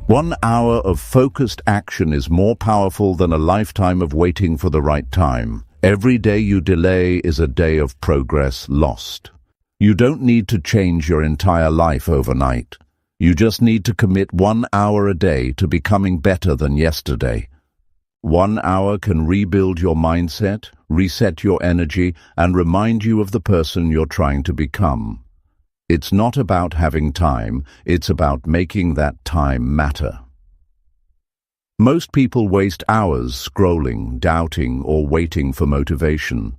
1 hour of focused action is more powerful than a lifetime of waiting for the right time. Every day you delay is a day of progress lost. You don't need to change your entire life overnight. You just need to commit 1 hour a day to becoming better than yesterday. 1 hour can rebuild your mindset, reset your energy, and remind you of the person you're trying to become. It's not about having time, it's about making that time matter. Most people waste hours scrolling, doubting, or waiting for motivation.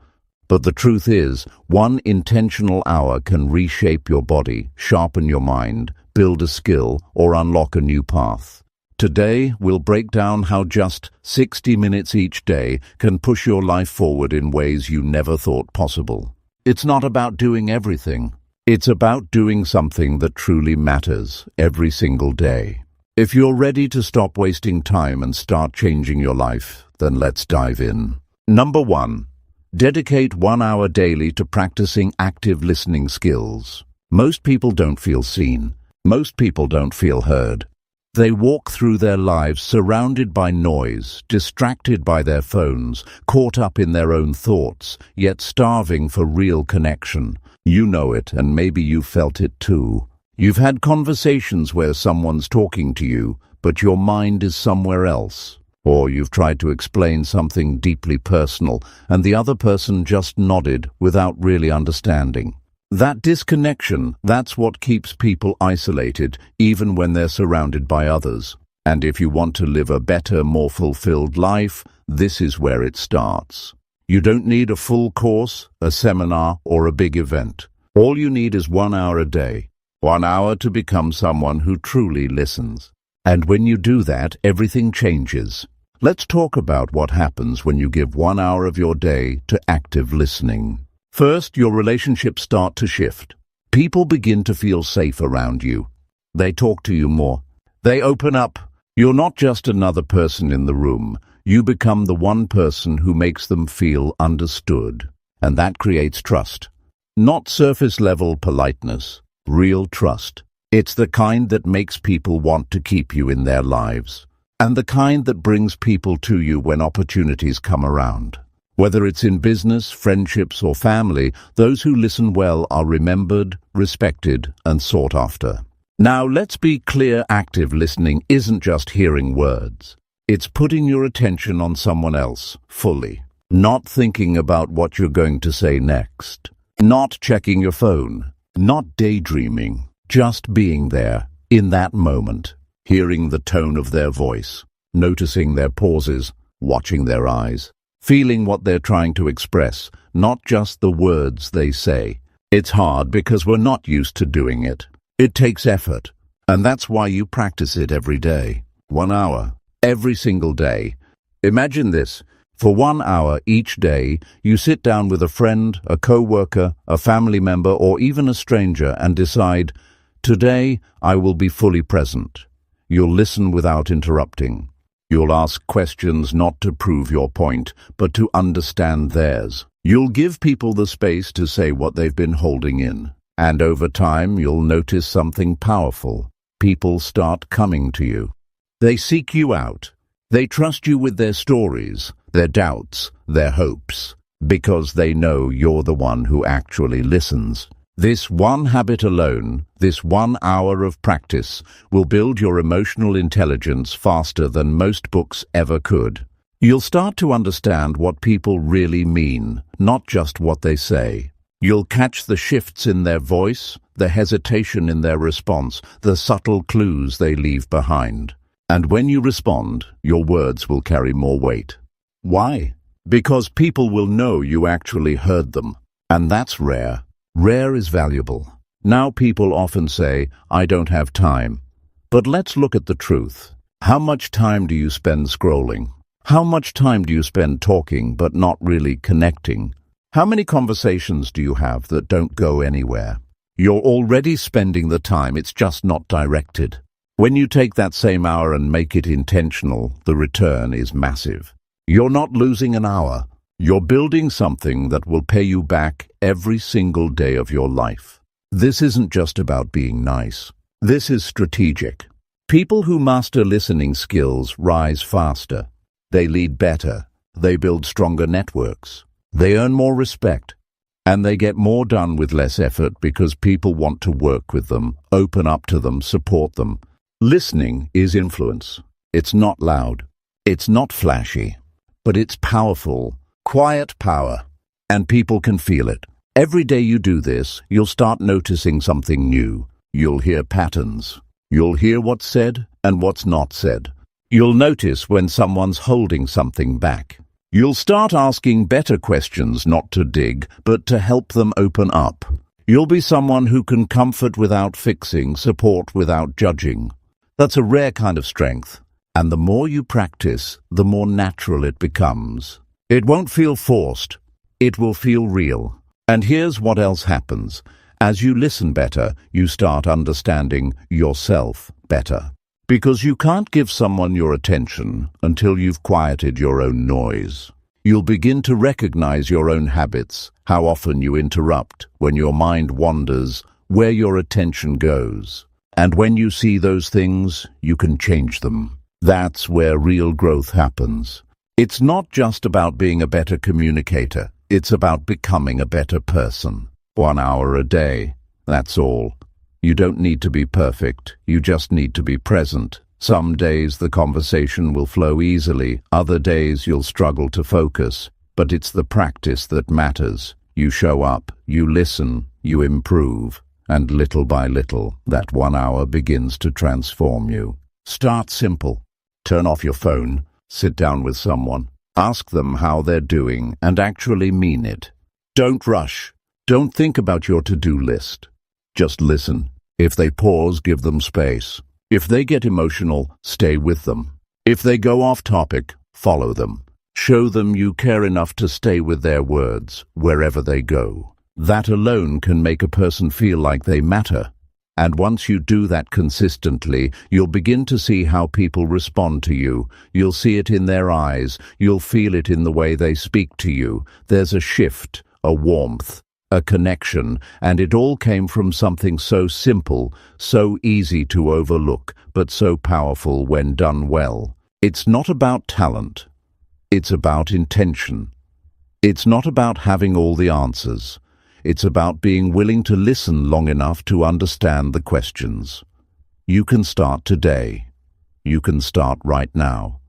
But the truth is, 1 intentional hour can reshape your body, sharpen your mind, build a skill, or unlock a new path. Today, we'll break down how just 60 minutes each day can push your life forward in ways you never thought possible. It's not about doing everything. It's about doing something that truly matters every single day. If you're ready to stop wasting time and start changing your life, then let's dive in. Number 1. Dedicate 1 hour daily to practicing active listening skills. Most people don't feel seen. Most people don't feel heard. They walk through their lives surrounded by noise, distracted by their phones, caught up in their own thoughts, yet starving for real connection. You know it, and maybe you felt it too. You've had conversations where someone's talking to you, but your mind is somewhere else. Or you've tried to explain something deeply personal, and the other person just nodded without really understanding. That disconnection, that's what keeps people isolated, even when they're surrounded by others. And if you want to live a better, more fulfilled life, this is where it starts. You don't need a full course, a seminar, or a big event. All you need is 1 hour a day. 1 hour to become someone who truly listens. And when you do that, everything changes. Let's talk about what happens when you give 1 hour of your day to active listening. First, your relationships start to shift. People begin to feel safe around you. They talk to you more. They open up. You're not just another person in the room. You become the one person who makes them feel understood. And that creates trust. Not surface-level politeness, real trust. It's the kind that makes people want to keep you in their lives. And the kind that brings people to you when opportunities come around. Whether it's in business, friendships, or family, those who listen well are remembered, respected, and sought after. Now, let's be clear, active listening isn't just hearing words. It's putting your attention on someone else, fully. Not thinking about what you're going to say next. Not checking your phone. Not daydreaming. Just being there, in that moment. Hearing the tone of their voice. Noticing their pauses. Watching their eyes. Feeling what they're trying to express, not just the words they say. It's hard because we're not used to doing it. It takes effort. And that's why you practice it every day. 1 hour. Every single day. Imagine this. For 1 hour each day, you sit down with a friend, a co-worker, a family member, or even a stranger and decide, today I will be fully present. You'll listen without interrupting. You'll ask questions not to prove your point, but to understand theirs. You'll give people the space to say what they've been holding in. And over time, you'll notice something powerful. People start coming to you. They seek you out. They trust you with their stories, their doubts, their hopes, because they know you're the one who actually listens. This one habit alone, this 1 hour of practice, will build your emotional intelligence faster than most books ever could. You'll start to understand what people really mean, not just what they say. You'll catch the shifts in their voice, the hesitation in their response, the subtle clues they leave behind. And when you respond, your words will carry more weight. Why? Because people will know you actually heard them. And that's rare. Rare is valuable. Now people often say, I don't have time. But let's look at the truth. How much time do you spend scrolling? How much time do you spend talking but not really connecting? How many conversations do you have that don't go anywhere? You're already spending the time, it's just not directed. When you take that same hour and make it intentional, the return is massive. You're not losing an hour. You're building something that will pay you back every single day of your life. This isn't just about being nice. This is strategic. People who master listening skills rise faster. They lead better. They build stronger networks. They earn more respect. And they get more done with less effort because people want to work with them, open up to them, support them. Listening is influence. It's not loud. It's not flashy. But it's powerful, quiet power. And people can feel it. Every day you do this, you'll start noticing something new. You'll hear patterns. You'll hear what's said and what's not said. You'll notice when someone's holding something back. You'll start asking better questions, not to dig, but to help them open up. You'll be someone who can comfort without fixing, support without judging. That's a rare kind of strength. And the more you practice, the more natural it becomes. It won't feel forced. It will feel real. And here's what else happens. As you listen better, you start understanding yourself better. Because you can't give someone your attention until you've quieted your own noise. You'll begin to recognize your own habits, how often you interrupt, when your mind wanders, where your attention goes. And when you see those things, you can change them. That's where real growth happens. It's not just about being a better communicator. It's about becoming a better person. 1 hour a day. That's all. You don't need to be perfect. You just need to be present. Some days the conversation will flow easily. Other days you'll struggle to focus. But it's the practice that matters. You show up, you listen, you improve. And little by little, that 1 hour begins to transform you. Start simple. Turn off your phone. Sit down with someone. Ask them how they're doing and actually mean it. Don't rush. Don't think about your to-do list. Just listen. If they pause, give them space. If they get emotional, stay with them. If they go off topic, follow them. Show them you care enough to stay with their words, wherever they go. That alone can make a person feel like they matter. And once you do that consistently, you'll begin to see how people respond to you. You'll see it in their eyes. You'll feel it in the way they speak to you. There's a shift, a warmth, a connection, and it all came from something so simple, so easy to overlook, but so powerful when done well. It's not about talent. It's about intention. It's not about having all the answers. It's about being willing to listen long enough to understand the questions. You can start today. You can start right now.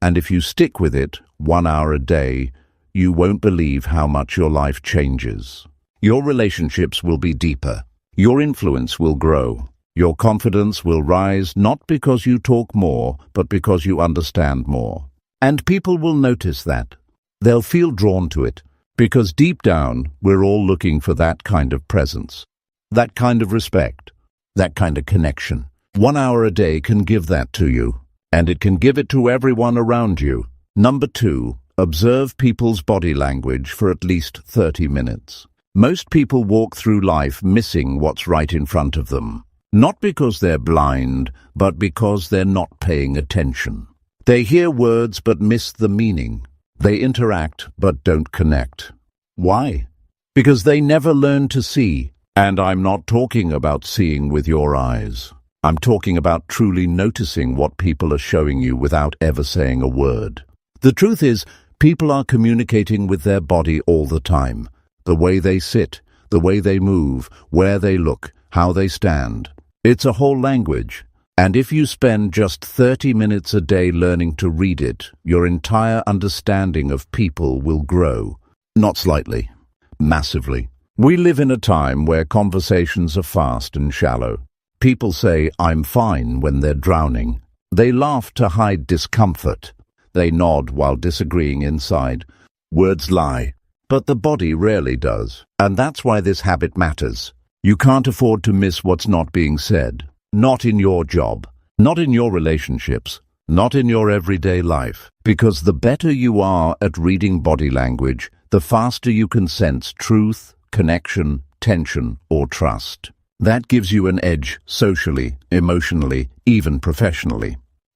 And if you stick with it 1 hour a day, you won't believe how much your life changes. Your relationships will be deeper. Your influence will grow. Your confidence will rise not because you talk more, but because you understand more. And people will notice that. They'll feel drawn to it. Because deep down, we're all looking for that kind of presence, that kind of respect, that kind of connection. 1 hour a day can give that to you, and it can give it to everyone around you. Number 2, observe people's body language for at least 30 minutes. Most people walk through life missing what's right in front of them. Not because they're blind, but because they're not paying attention. They hear words but miss the meaning. They interact but don't connect. Why? Because they never learn to see. And I'm not talking about seeing with your eyes. I'm talking about truly noticing what people are showing you without ever saying a word. The truth is, people are communicating with their body all the time. The way they sit, the way they move, where they look, how they stand. It's a whole language. And if you spend just 30 minutes a day learning to read it, your entire understanding of people will grow. Not slightly, massively. We live in a time where conversations are fast and shallow. People say, "I'm fine," when they're drowning. They laugh to hide discomfort. They nod while disagreeing inside. Words lie, but the body rarely does. And that's why this habit matters. You can't afford to miss what's not being said. Not in your job, not in your relationships, not in your everyday life. Because the better you are at reading body language, the faster you can sense truth, connection, tension, or trust. That gives you an edge socially, emotionally, even professionally.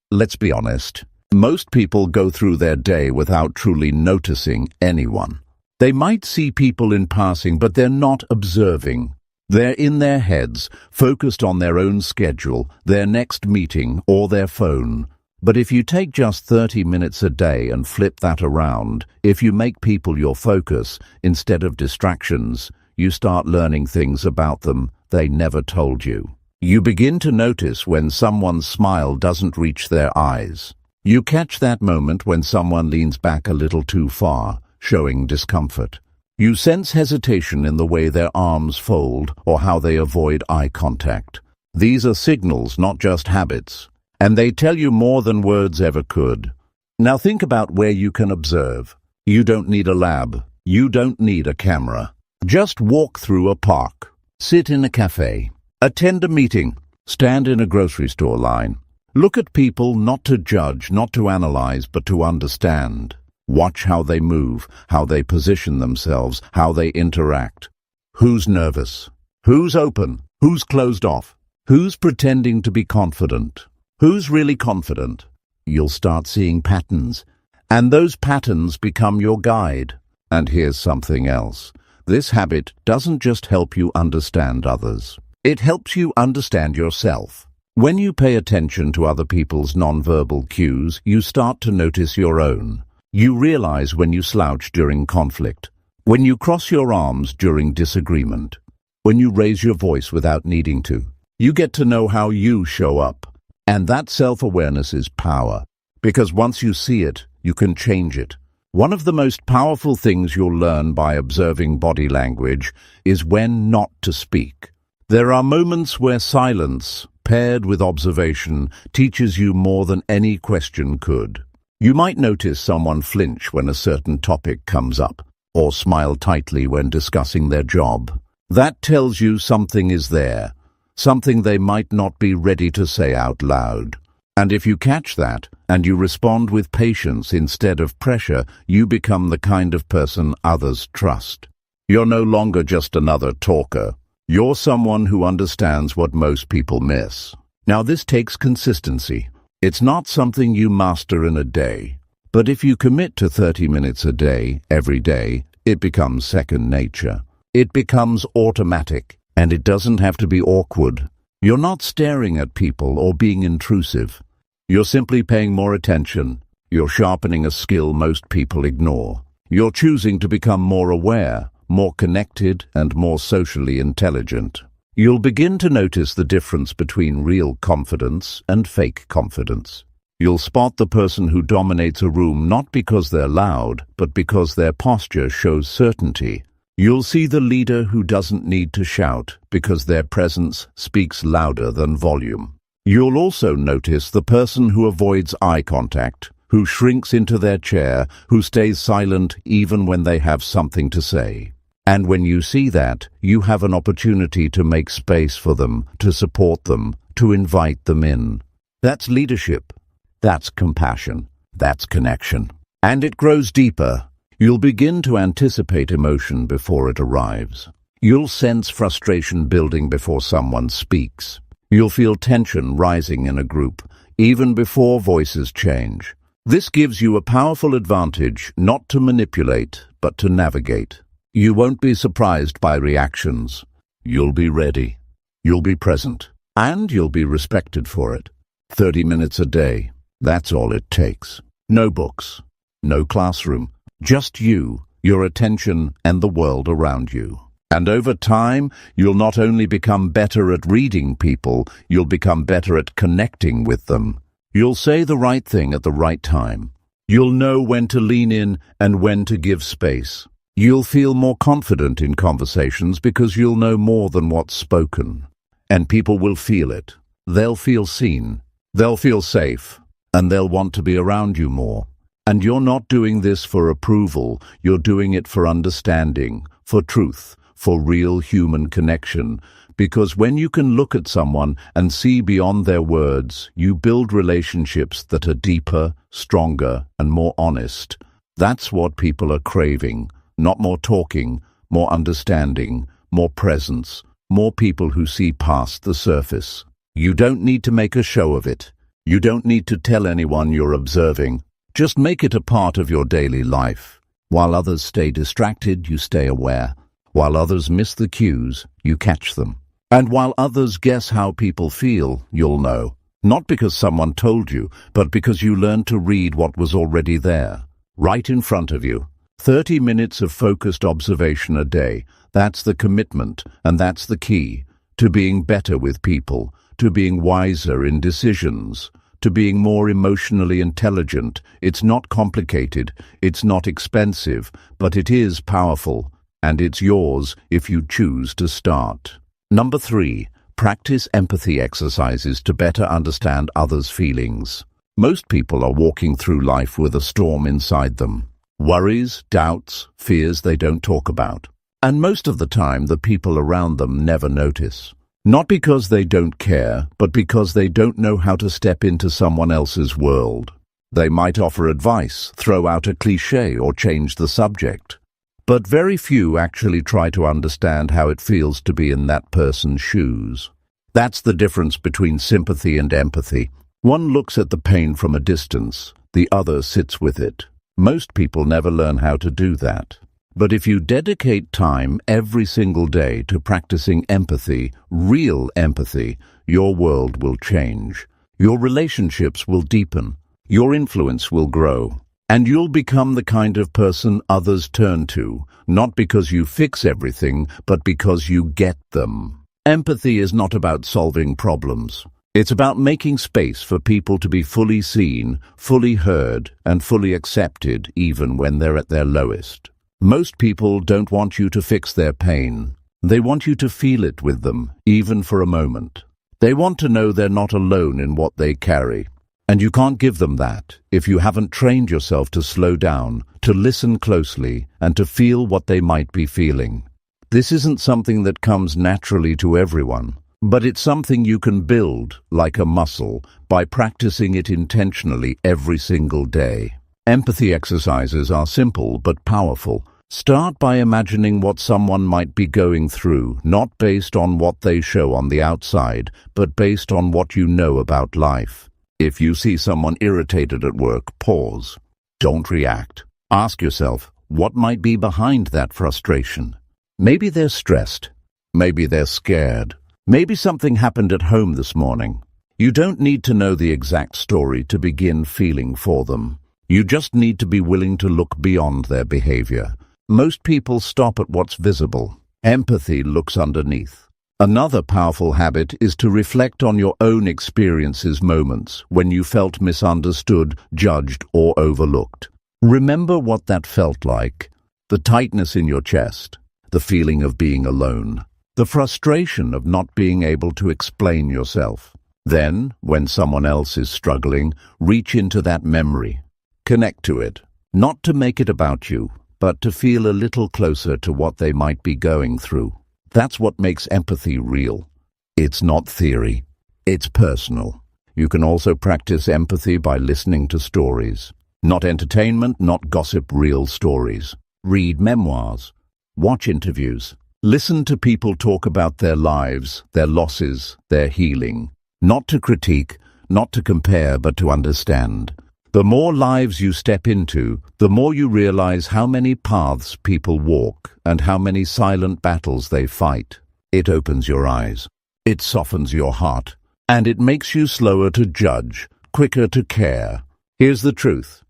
Let's be honest. Most people go through their day without truly noticing anyone. They might see people in passing, but they're not observing. They're in their heads, focused on their own schedule, their next meeting, or their phone. But if you take just 30 minutes a day and flip that around, if you make people your focus instead of distractions, you start learning things about them they never told you. You begin to notice when someone's smile doesn't reach their eyes. You catch that moment when someone leans back a little too far, showing discomfort. You sense hesitation in the way their arms fold or how they avoid eye contact. These are signals, not just habits, and they tell you more than words ever could. Now think about where you can observe. You don't need a lab. You don't need a camera. Just walk through a park. Sit in a cafe. Attend a meeting. Stand in a grocery store line. Look at people not to judge, not to analyze, but to understand. Watch how they move, how they position themselves, how they interact. Who's nervous? Who's open? Who's closed off? Who's pretending to be confident? Who's really confident? You'll start seeing patterns, and those patterns become your guide. And here's something else. This habit doesn't just help you understand others. It helps you understand yourself. When you pay attention to other people's nonverbal cues, you start to notice your own. You realize when you slouch during conflict, when you cross your arms during disagreement, when you raise your voice without needing to. You get to know how you show up. And that self-awareness is power, because once you see it, you can change it. One of the most powerful things you'll learn by observing body language is when not to speak. There are moments where silence, paired with observation, teaches you more than any question could. You might notice someone flinch when a certain topic comes up, or smile tightly when discussing their job. That tells you something is there, something they might not be ready to say out loud. And if you catch that, and you respond with patience instead of pressure, you become the kind of person others trust. You're no longer just another talker. You're someone who understands what most people miss. Now this takes consistency. It's not something you master in a day. But if you commit to 30 minutes a day, every day, it becomes second nature. It becomes automatic, and it doesn't have to be awkward. You're not staring at people or being intrusive. You're simply paying more attention. You're sharpening a skill most people ignore. You're choosing to become more aware, more connected, and more socially intelligent. You'll begin to notice the difference between real confidence and fake confidence. You'll spot the person who dominates a room not because they're loud, but because their posture shows certainty. You'll see the leader who doesn't need to shout because their presence speaks louder than volume. You'll also notice the person who avoids eye contact, who shrinks into their chair, who stays silent even when they have something to say. And when you see that, you have an opportunity to make space for them, to support them, to invite them in. That's leadership. That's compassion. That's connection. And it grows deeper. You'll begin to anticipate emotion before it arrives. You'll sense frustration building before someone speaks. You'll feel tension rising in a group, even before voices change. This gives you a powerful advantage not to manipulate, but to navigate. You won't be surprised by reactions. You'll be ready. You'll be present. And you'll be respected for it. 30 minutes a day. That's all it takes. No books. No classroom. Just you, your attention, and the world around you. And over time, you'll not only become better at reading people, you'll become better at connecting with them. You'll say the right thing at the right time. You'll know when to lean in and when to give space. You'll feel more confident in conversations because you'll know more than what's spoken. And people will feel it. They'll feel seen. They'll feel safe. And they'll want to be around you more. And you're not doing this for approval. You're doing it for understanding, for truth, for real human connection. Because when you can look at someone and see beyond their words, you build relationships that are deeper, stronger, and more honest. That's what people are craving. Not more talking, more understanding, more presence, more people who see past the surface. You don't need to make a show of it. You don't need to tell anyone you're observing. Just make it a part of your daily life. While others stay distracted, you stay aware. While others miss the cues, you catch them. And while others guess how people feel, you'll know. Not because someone told you, but because you learned to read what was already there, right in front of you. 30 minutes of focused observation a day. That's the commitment, and that's the key to being better with people, to being wiser in decisions, to being more emotionally intelligent. It's not complicated, it's not expensive, but it is powerful, and it's yours if you choose to start. Number 3. Practice empathy exercises to better understand others' feelings. Most people are walking through life with a storm inside them. Worries, doubts, fears they don't talk about. And most of the time, the people around them never notice. Not because they don't care, but because they don't know how to step into someone else's world. They might offer advice, throw out a cliché, or change the subject. But very few actually try to understand how it feels to be in that person's shoes. That's the difference between sympathy and empathy. One looks at the pain from a distance, the other sits with it. Most people never learn how to do that. But if you dedicate time every single day to practicing empathy, real empathy, your world will change. Your relationships will deepen. Your influence will grow. And you'll become the kind of person others turn to, not because you fix everything, but because you get them. Empathy is not about solving problems. It's about making space for people to be fully seen, fully heard, and fully accepted, even when they're at their lowest. Most people don't want you to fix their pain. They want you to feel it with them, even for a moment. They want to know they're not alone in what they carry. And you can't give them that if you haven't trained yourself to slow down, to listen closely, and to feel what they might be feeling. This isn't something that comes naturally to everyone, but it's something you can build, like a muscle, by practicing it intentionally every single day. Empathy exercises are simple but powerful. Start by imagining what someone might be going through, not based on what they show on the outside, but based on what you know about life. If you see someone irritated at work, pause. Don't react. Ask yourself, what might be behind that frustration? Maybe they're stressed. Maybe they're scared. Maybe something happened at home this morning. You don't need to know the exact story to begin feeling for them. You just need to be willing to look beyond their behavior. Most people stop at what's visible. Empathy looks underneath. Another powerful habit is to reflect on your own experiences, moments when you felt misunderstood, judged, or overlooked. Remember what that felt like. The tightness in your chest, the feeling of being alone, the frustration of not being able to explain yourself. Then, when someone else is struggling, reach into that memory. Connect to it, not to make it about you, but to feel a little closer to what they might be going through. That's what makes empathy real. It's not theory. It's personal. You can also practice empathy by listening to stories. Not entertainment, not gossip, real stories. Read memoirs. Watch interviews. Listen to people talk about their lives, their losses, their healing. Not to critique, not to compare, but to understand. The more lives you step into, the more you realize how many paths people walk and how many silent battles they fight. It opens your eyes. It softens your heart. And it makes you slower to judge, quicker to care. Here's the truth.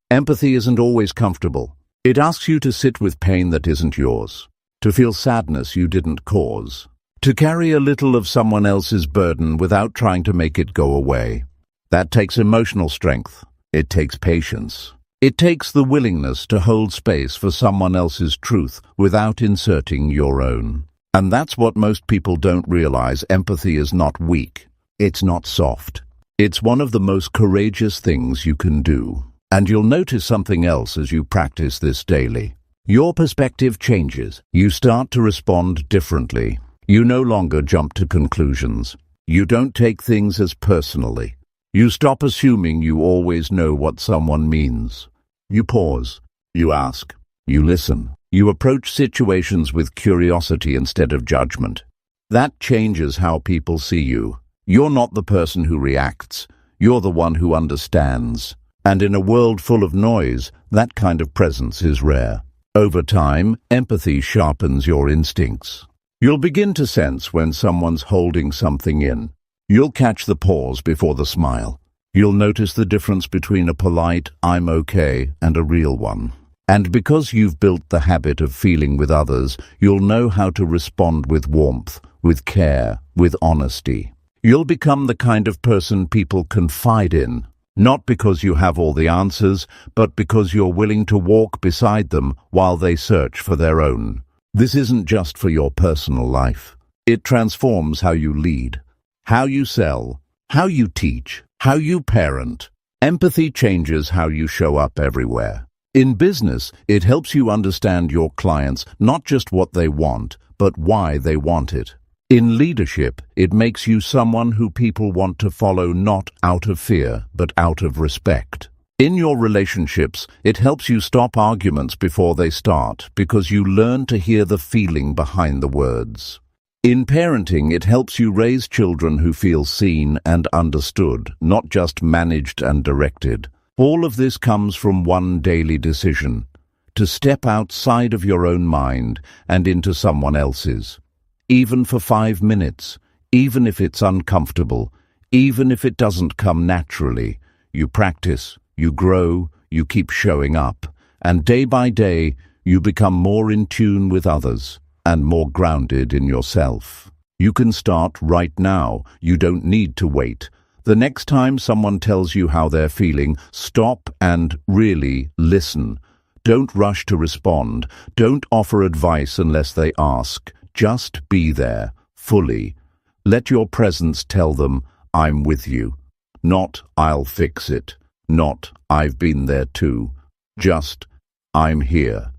Empathy isn't always comfortable. It asks you to sit with pain that isn't yours, to feel sadness you didn't cause, to carry a little of someone else's burden without trying to make it go away. That takes emotional strength. It takes patience. It takes the willingness to hold space for someone else's truth without inserting your own. And that's what most people don't realize. Empathy is not weak. It's not soft. It's one of the most courageous things you can do. And you'll notice something else as you practice this daily. Your perspective changes. You start to respond differently. You no longer jump to conclusions. You don't take things as personally. You stop assuming you always know what someone means. You pause. You ask. You listen. You approach situations with curiosity instead of judgment. That changes how people see you. You're not the person who reacts. You're the one who understands. And in a world full of noise, that kind of presence is rare. Over time, empathy sharpens your instincts. You'll begin to sense when someone's holding something in. You'll catch the pause before the smile. You'll notice the difference between a polite, "I'm okay," and a real one. And because you've built the habit of feeling with others, you'll know how to respond with warmth, with care, with honesty. You'll become the kind of person people confide in, not because you have all the answers, but because you're willing to walk beside them while they search for their own. This isn't just for your personal life. It transforms how you lead, how you sell, how you teach, how you parent. Empathy changes how you show up everywhere. In business, it helps you understand your clients, not just what they want, but why they want it. In leadership, it makes you someone who people want to follow not out of fear, but out of respect. In your relationships, it helps you stop arguments before they start, because you learn to hear the feeling behind the words. In parenting, it helps you raise children who feel seen and understood, not just managed and directed. All of this comes from one daily decision: to step outside of your own mind and into someone else's. Even for 5 minutes, even if it's uncomfortable, even if it doesn't come naturally, you practice, you grow, you keep showing up, and day by day, you become more in tune with others and more grounded in yourself. You can start right now. You don't need to wait. The next time someone tells you how they're feeling, stop and really listen. Don't rush to respond. Don't offer advice unless they ask. Just be there, fully. Let your presence tell them, "I'm with you." Not, "I'll fix it." Not, "I've been there too." Just, "I'm here."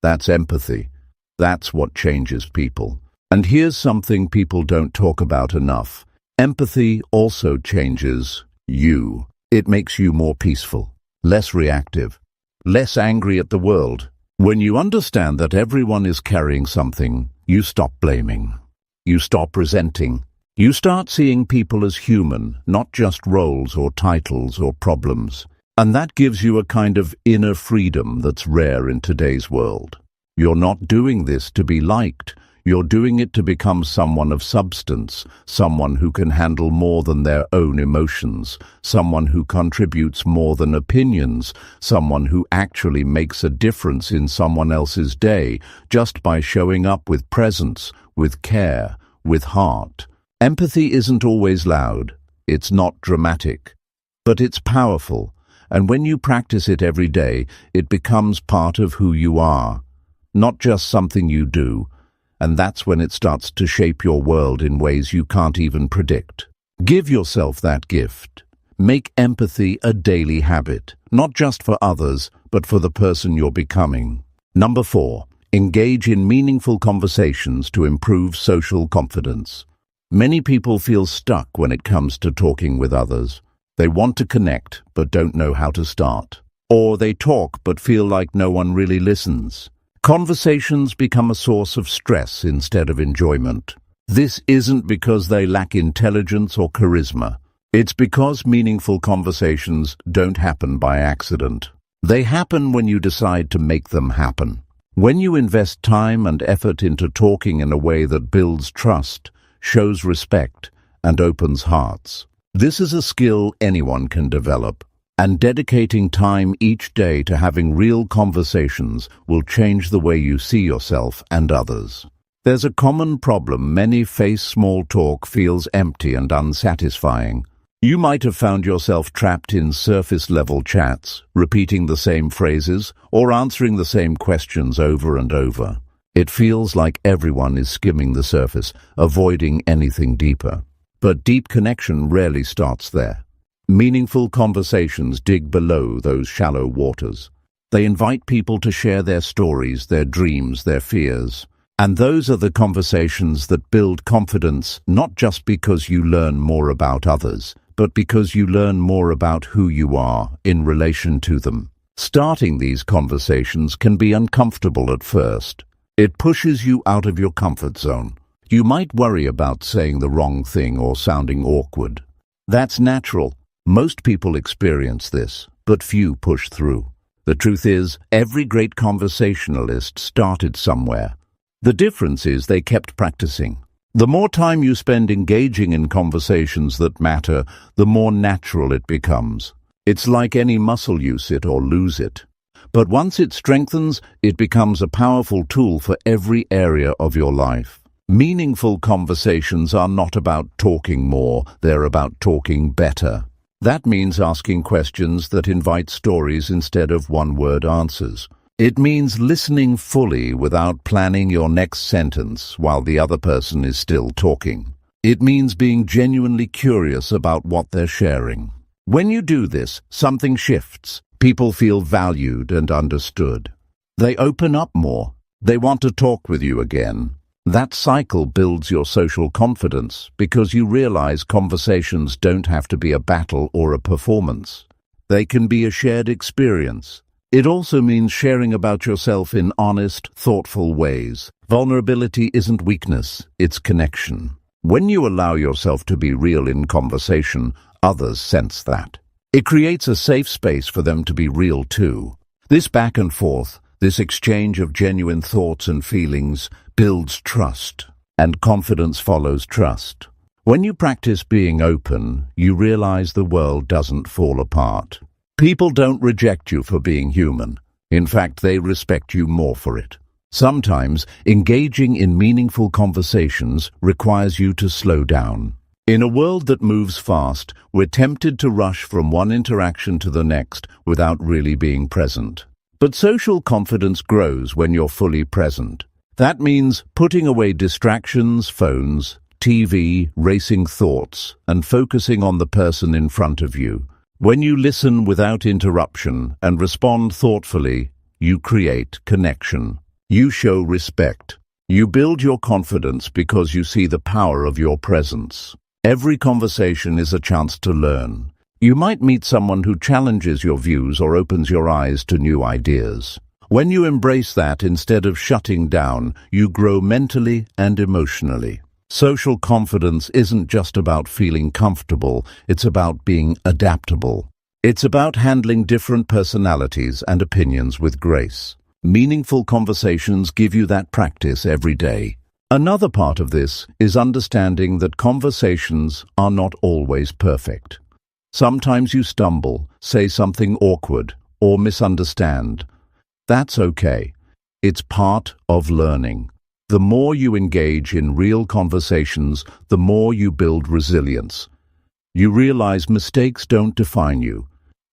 That's empathy. That's what changes people. And here's something people don't talk about enough. Empathy also changes you. It makes you more peaceful, less reactive, less angry at the world. When you understand that everyone is carrying something, you stop blaming. You stop resenting. You start seeing people as human, not just roles or titles or problems. And that gives you a kind of inner freedom that's rare in today's world. You're not doing this to be liked. You're doing it to become someone of substance, someone who can handle more than their own emotions, someone who contributes more than opinions, someone who actually makes a difference in someone else's day just by showing up with presence, with care, with heart. Empathy isn't always loud. It's not dramatic. But it's powerful, and when you practice it every day, it becomes part of who you are, not just something you do. And that's when it starts to shape your world in ways you can't even predict. Give yourself that gift. Make empathy a daily habit, not just for others, but for the person you're becoming. Number 4, engage in meaningful conversations to improve social confidence. Many people feel stuck when it comes to talking with others. They want to connect, but don't know how to start. Or they talk, but feel like no one really listens. Conversations become a source of stress instead of enjoyment. This isn't because they lack intelligence or charisma. It's because meaningful conversations don't happen by accident. They happen when you decide to make them happen. When you invest time and effort into talking in a way that builds trust, shows respect, and opens hearts. This is a skill anyone can develop. And dedicating time each day to having real conversations will change the way you see yourself and others. There's a common problem. Many face small talk feels empty and unsatisfying. You might have found yourself trapped in surface-level chats, repeating the same phrases or answering the same questions over and over. It feels like everyone is skimming the surface, avoiding anything deeper. But deep connection rarely starts there. Meaningful conversations dig below those shallow waters. They invite people to share their stories, their dreams, their fears. And those are the conversations that build confidence, not just because you learn more about others, but because you learn more about who you are in relation to them. Starting these conversations can be uncomfortable at first. It pushes you out of your comfort zone. You might worry about saying the wrong thing or sounding awkward. That's natural. Most people experience this, but few push through. The truth is, every great conversationalist started somewhere. The difference is they kept practicing. The more time you spend engaging in conversations that matter, the more natural it becomes. It's like any muscle, use it or lose it. But once it strengthens, it becomes a powerful tool for every area of your life. Meaningful conversations are not about talking more, they're about talking better. That means asking questions that invite stories instead of one-word answers. It means listening fully without planning your next sentence while the other person is still talking. It means being genuinely curious about what they're sharing. When you do this, something shifts. People feel valued and understood. They open up more. They want to talk with you again. That cycle builds your social confidence because you realize conversations don't have to be a battle or a performance. They can be a shared experience. It also means sharing about yourself in honest, thoughtful ways. Vulnerability isn't weakness, it's connection. When you allow yourself to be real in conversation, others sense that. It creates a safe space for them to be real too. This back and forth, this exchange of genuine thoughts and feelings, builds trust, and confidence follows trust. When you practice being open, you realize the world doesn't fall apart. People don't reject you for being human. In fact, they respect you more for it. Sometimes, engaging in meaningful conversations requires you to slow down. In a world that moves fast, we're tempted to rush from one interaction to the next without really being present. But social confidence grows when you're fully present. That means putting away distractions, phones, TV, racing thoughts, and focusing on the person in front of you. When you listen without interruption and respond thoughtfully, you create connection. You show respect. You build your confidence because you see the power of your presence. Every conversation is a chance to learn. You might meet someone who challenges your views or opens your eyes to new ideas. When you embrace that instead of shutting down, you grow mentally and emotionally. Social confidence isn't just about feeling comfortable, it's about being adaptable. It's about handling different personalities and opinions with grace. Meaningful conversations give you that practice every day. Another part of this is understanding that conversations are not always perfect. Sometimes you stumble, say something awkward, or misunderstand. That's okay. It's part of learning. The more you engage in real conversations, the more you build resilience. You realize mistakes don't define you.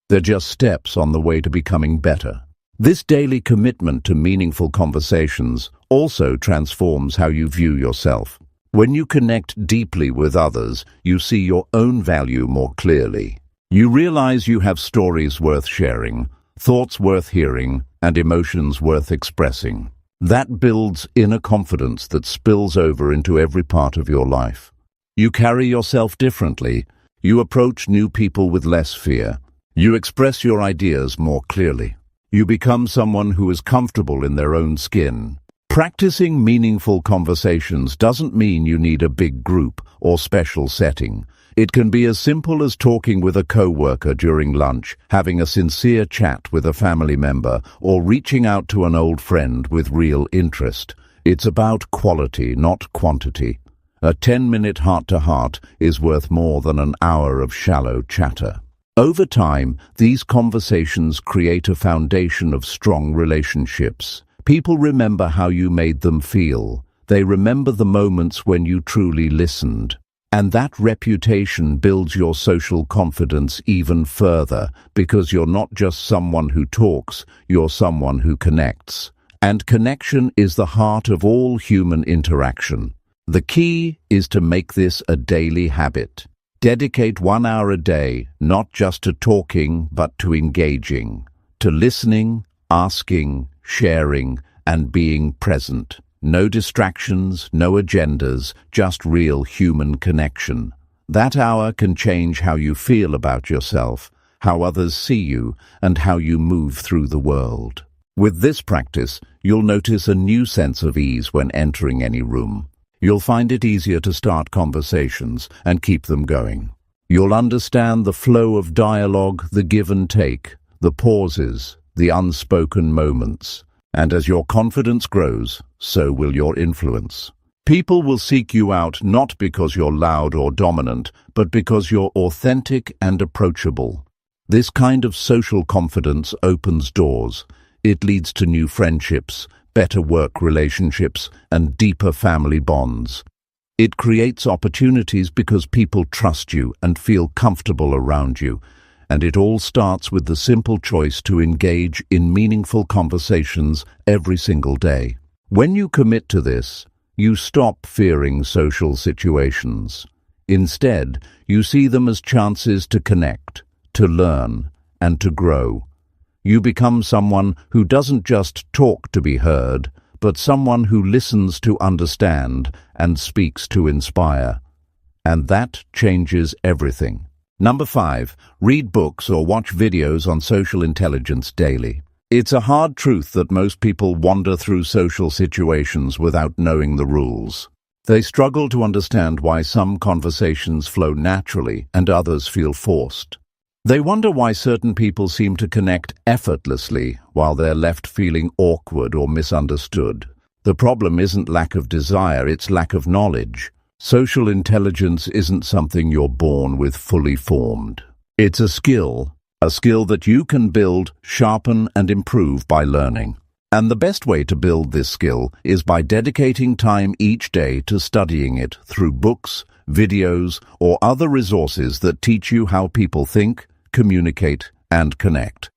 They're just steps on the way to becoming better. This daily commitment to meaningful conversations also transforms how you view yourself. When you connect deeply with others, you see your own value more clearly. You realize you have stories worth sharing, thoughts worth hearing, and emotions worth expressing. That builds inner confidence that spills over into every part of your life. You carry yourself differently. You approach new people with less fear. You express your ideas more clearly. You become someone who is comfortable in their own skin. Practicing meaningful conversations doesn't mean you need a big group or special setting. It can be as simple as talking with a coworker during lunch, having a sincere chat with a family member, or reaching out to an old friend with real interest. It's about quality, not quantity. A 10-minute heart-to-heart is worth more than an hour of shallow chatter. Over time, these conversations create a foundation of strong relationships. People remember how you made them feel. They remember the moments when you truly listened. And that reputation builds your social confidence even further, because you're not just someone who talks, you're someone who connects. And connection is the heart of all human interaction. The key is to make this a daily habit. Dedicate 1 hour a day, not just to talking, but to engaging, to listening, asking, sharing, and being present. No distractions, no agendas, just real human connection. That hour can change how you feel about yourself, how others see you, and how you move through the world. With this practice, you'll notice a new sense of ease when entering any room. You'll find it easier to start conversations and keep them going. You'll understand the flow of dialogue, the give and take, the pauses, the unspoken moments. And as your confidence grows, so will your influence. People will seek you out not because you're loud or dominant, but because you're authentic and approachable. This kind of social confidence opens doors. It leads to new friendships, better work relationships, and deeper family bonds. It creates opportunities because people trust you and feel comfortable around you. And it all starts with the simple choice to engage in meaningful conversations every single day. When you commit to this, you stop fearing social situations. Instead, you see them as chances to connect, to learn, and to grow. You become someone who doesn't just talk to be heard, but someone who listens to understand and speaks to inspire. And that changes everything. Number 5, read books or watch videos on social intelligence daily. It's a hard truth that most people wander through social situations without knowing the rules. They struggle to understand why some conversations flow naturally and others feel forced. They wonder why certain people seem to connect effortlessly while they're left feeling awkward or misunderstood. The problem isn't lack of desire, it's lack of knowledge. Social intelligence isn't something you're born with fully formed. It's a skill that you can build, sharpen, and improve by learning. And the best way to build this skill is by dedicating time each day to studying it through books, videos, or other resources that teach you how people think, communicate, and connect.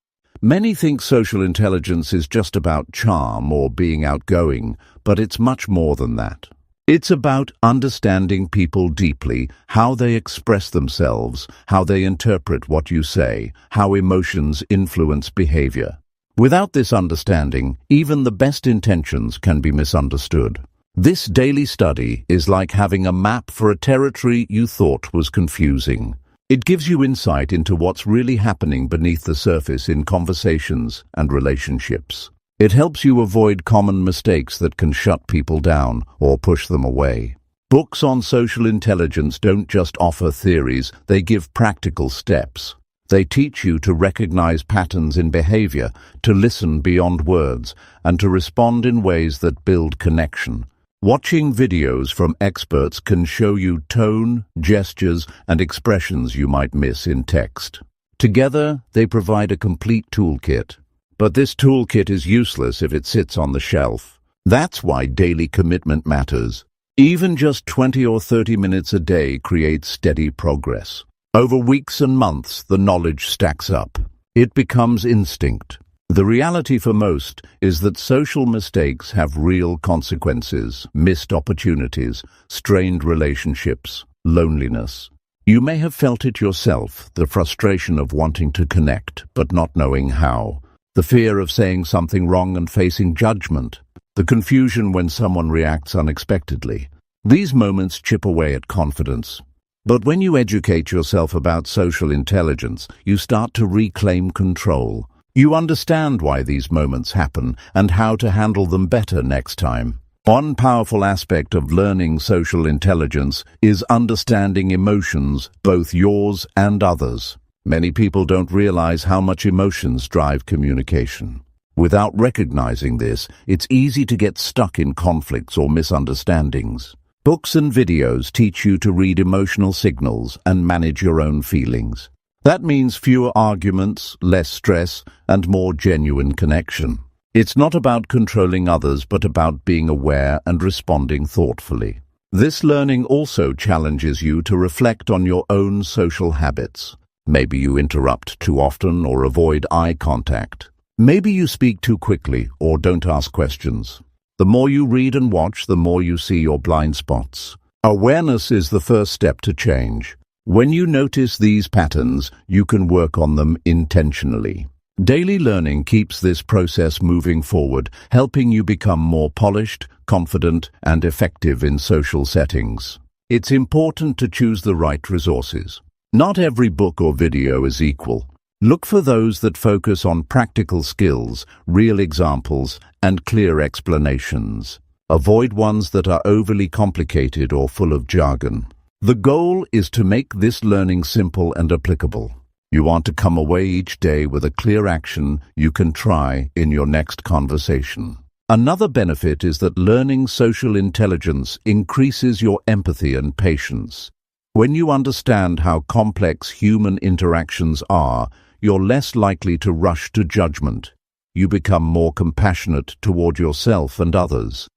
Many think social intelligence is just about charm or being outgoing, but it's much more than that. It's about understanding people deeply, how they express themselves, how they interpret what you say, how emotions influence behavior. Without this understanding, even the best intentions can be misunderstood. This daily study is like having a map for a territory you thought was confusing. It gives you insight into what's really happening beneath the surface in conversations and relationships. It helps you avoid common mistakes that can shut people down or push them away. Books on social intelligence don't just offer theories, they give practical steps. They teach you to recognize patterns in behavior, to listen beyond words, and to respond in ways that build connection. Watching videos from experts can show you tone, gestures, and expressions you might miss in text. Together, they provide a complete toolkit. But this toolkit is useless if it sits on the shelf. That's why daily commitment matters. Even just 20 or 30 minutes a day creates steady progress. Over weeks and months, the knowledge stacks up. It becomes instinct. The reality for most is that social mistakes have real consequences, missed opportunities, strained relationships, loneliness. You may have felt it yourself, the frustration of wanting to connect but not knowing how, the fear of saying something wrong and facing judgment, the confusion when someone reacts unexpectedly. These moments chip away at confidence. But when you educate yourself about social intelligence, you start to reclaim control. You understand why these moments happen and how to handle them better next time. One powerful aspect of learning social intelligence is understanding emotions, both yours and others. Many people don't realize how much emotions drive communication. Without recognizing this, it's easy to get stuck in conflicts or misunderstandings. Books and videos teach you to read emotional signals and manage your own feelings. That means fewer arguments, less stress, and more genuine connection. It's not about controlling others, but about being aware and responding thoughtfully. This learning also challenges you to reflect on your own social habits. Maybe you interrupt too often or avoid eye contact. Maybe you speak too quickly or don't ask questions. The more you read and watch, the more you see your blind spots. Awareness is the first step to change. When you notice these patterns, you can work on them intentionally. Daily learning keeps this process moving forward, helping you become more polished, confident, and effective in social settings. It's important to choose the right resources. Not every book or video is equal. Look for those that focus on practical skills, real examples, and clear explanations. Avoid ones that are overly complicated or full of jargon. The goal is to make this learning simple and applicable. You want to come away each day with a clear action you can try in your next conversation. Another benefit is that learning social intelligence increases your empathy and patience. When you understand how complex human interactions are, you're less likely to rush to judgment. You become more compassionate toward yourself and others.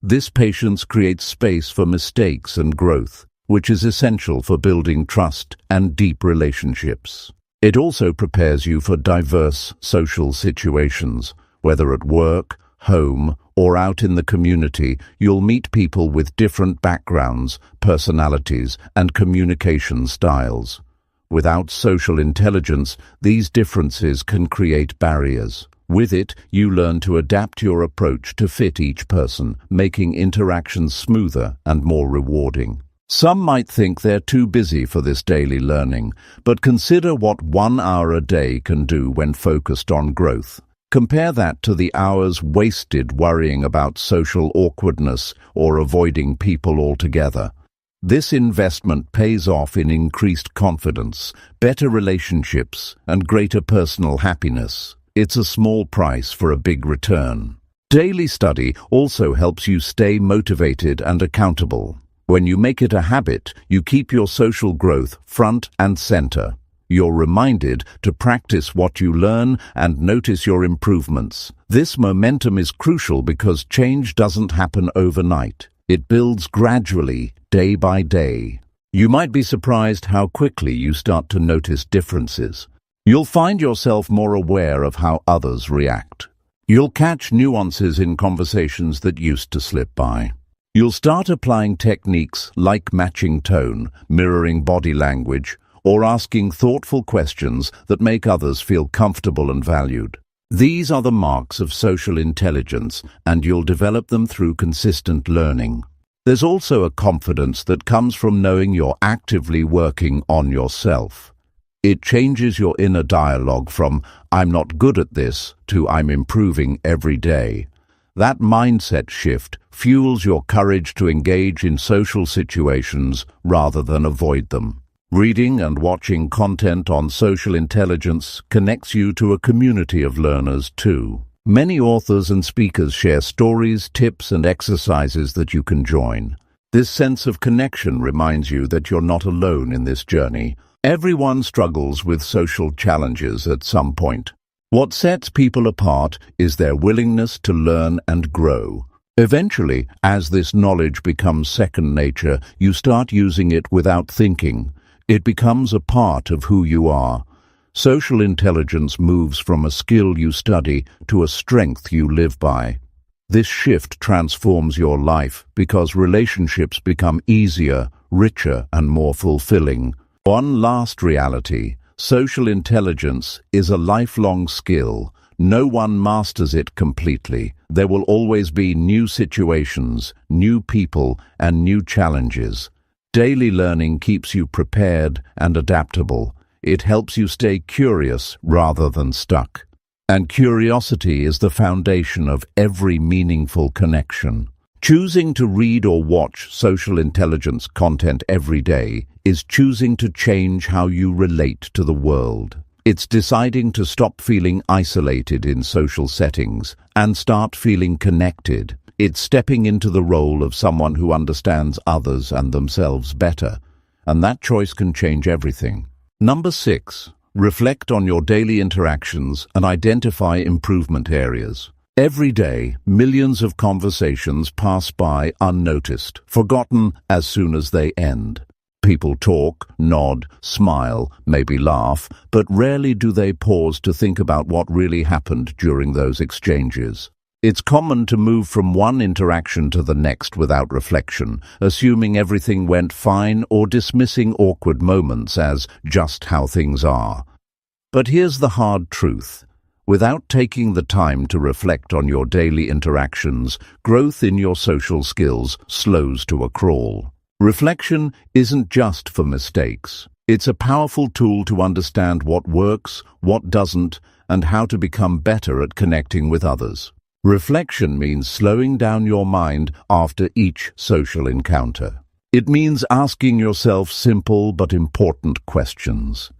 This patience creates space for mistakes and growth, which is essential for building trust and deep relationships. It also prepares you for diverse social situations. Whether at work, home, or out in the community, you'll meet people with different backgrounds, personalities, and communication styles. Without social intelligence, these differences can create barriers. With it, you learn to adapt your approach to fit each person, making interactions smoother and more rewarding. Some might think they're too busy for this daily learning, but consider what 1 hour a day can do when focused on growth. Compare that to the hours wasted worrying about social awkwardness or avoiding people altogether. This investment pays off in increased confidence, better relationships, and greater personal happiness. It's a small price for a big return. Daily study also helps you stay motivated and accountable. When you make it a habit, you keep your social growth front and center. You're reminded to practice what you learn and notice your improvements. This momentum is crucial because change doesn't happen overnight. It builds gradually, day by day. You might be surprised how quickly you start to notice differences. You'll find yourself more aware of how others react. You'll catch nuances in conversations that used to slip by. You'll start applying techniques like matching tone, mirroring body language, or asking thoughtful questions that make others feel comfortable and valued. These are the marks of social intelligence, and you'll develop them through consistent learning. There's also a confidence that comes from knowing you're actively working on yourself. It changes your inner dialogue from "I'm not good at this" to "I'm improving every day." That mindset shift fuels your courage to engage in social situations rather than avoid them. Reading and watching content on social intelligence connects you to a community of learners too. Many authors and speakers share stories, tips, and exercises that you can join. This sense of connection reminds you that you're not alone in this journey. Everyone struggles with social challenges at some point. What sets people apart is their willingness to learn and grow. Eventually, as this knowledge becomes second nature, you start using it without thinking. It becomes a part of who you are. Social intelligence moves from a skill you study to a strength you live by. This shift transforms your life because relationships become easier, richer, and more fulfilling. One last reality: social intelligence is a lifelong skill. No one masters it completely. There will always be new situations, new people, and new challenges. Daily learning keeps you prepared and adaptable. It helps you stay curious rather than stuck. And curiosity is the foundation of every meaningful connection. Choosing to read or watch social intelligence content every day is choosing to change how you relate to the world. It's deciding to stop feeling isolated in social settings and start feeling connected. It's stepping into the role of someone who understands others and themselves better. And that choice can change everything. Number 6. Reflect on your daily interactions and identify improvement areas. Every day, millions of conversations pass by unnoticed, forgotten as soon as they end. People talk, nod, smile, maybe laugh, but rarely do they pause to think about what really happened during those exchanges. It's common to move from one interaction to the next without reflection, assuming everything went fine or dismissing awkward moments as just how things are. But here's the hard truth. Without taking the time to reflect on your daily interactions, growth in your social skills slows to a crawl. Reflection isn't just for mistakes. It's a powerful tool to understand what works, what doesn't, and how to become better at connecting with others. Reflection means slowing down your mind after each social encounter. It means asking yourself simple but important questions.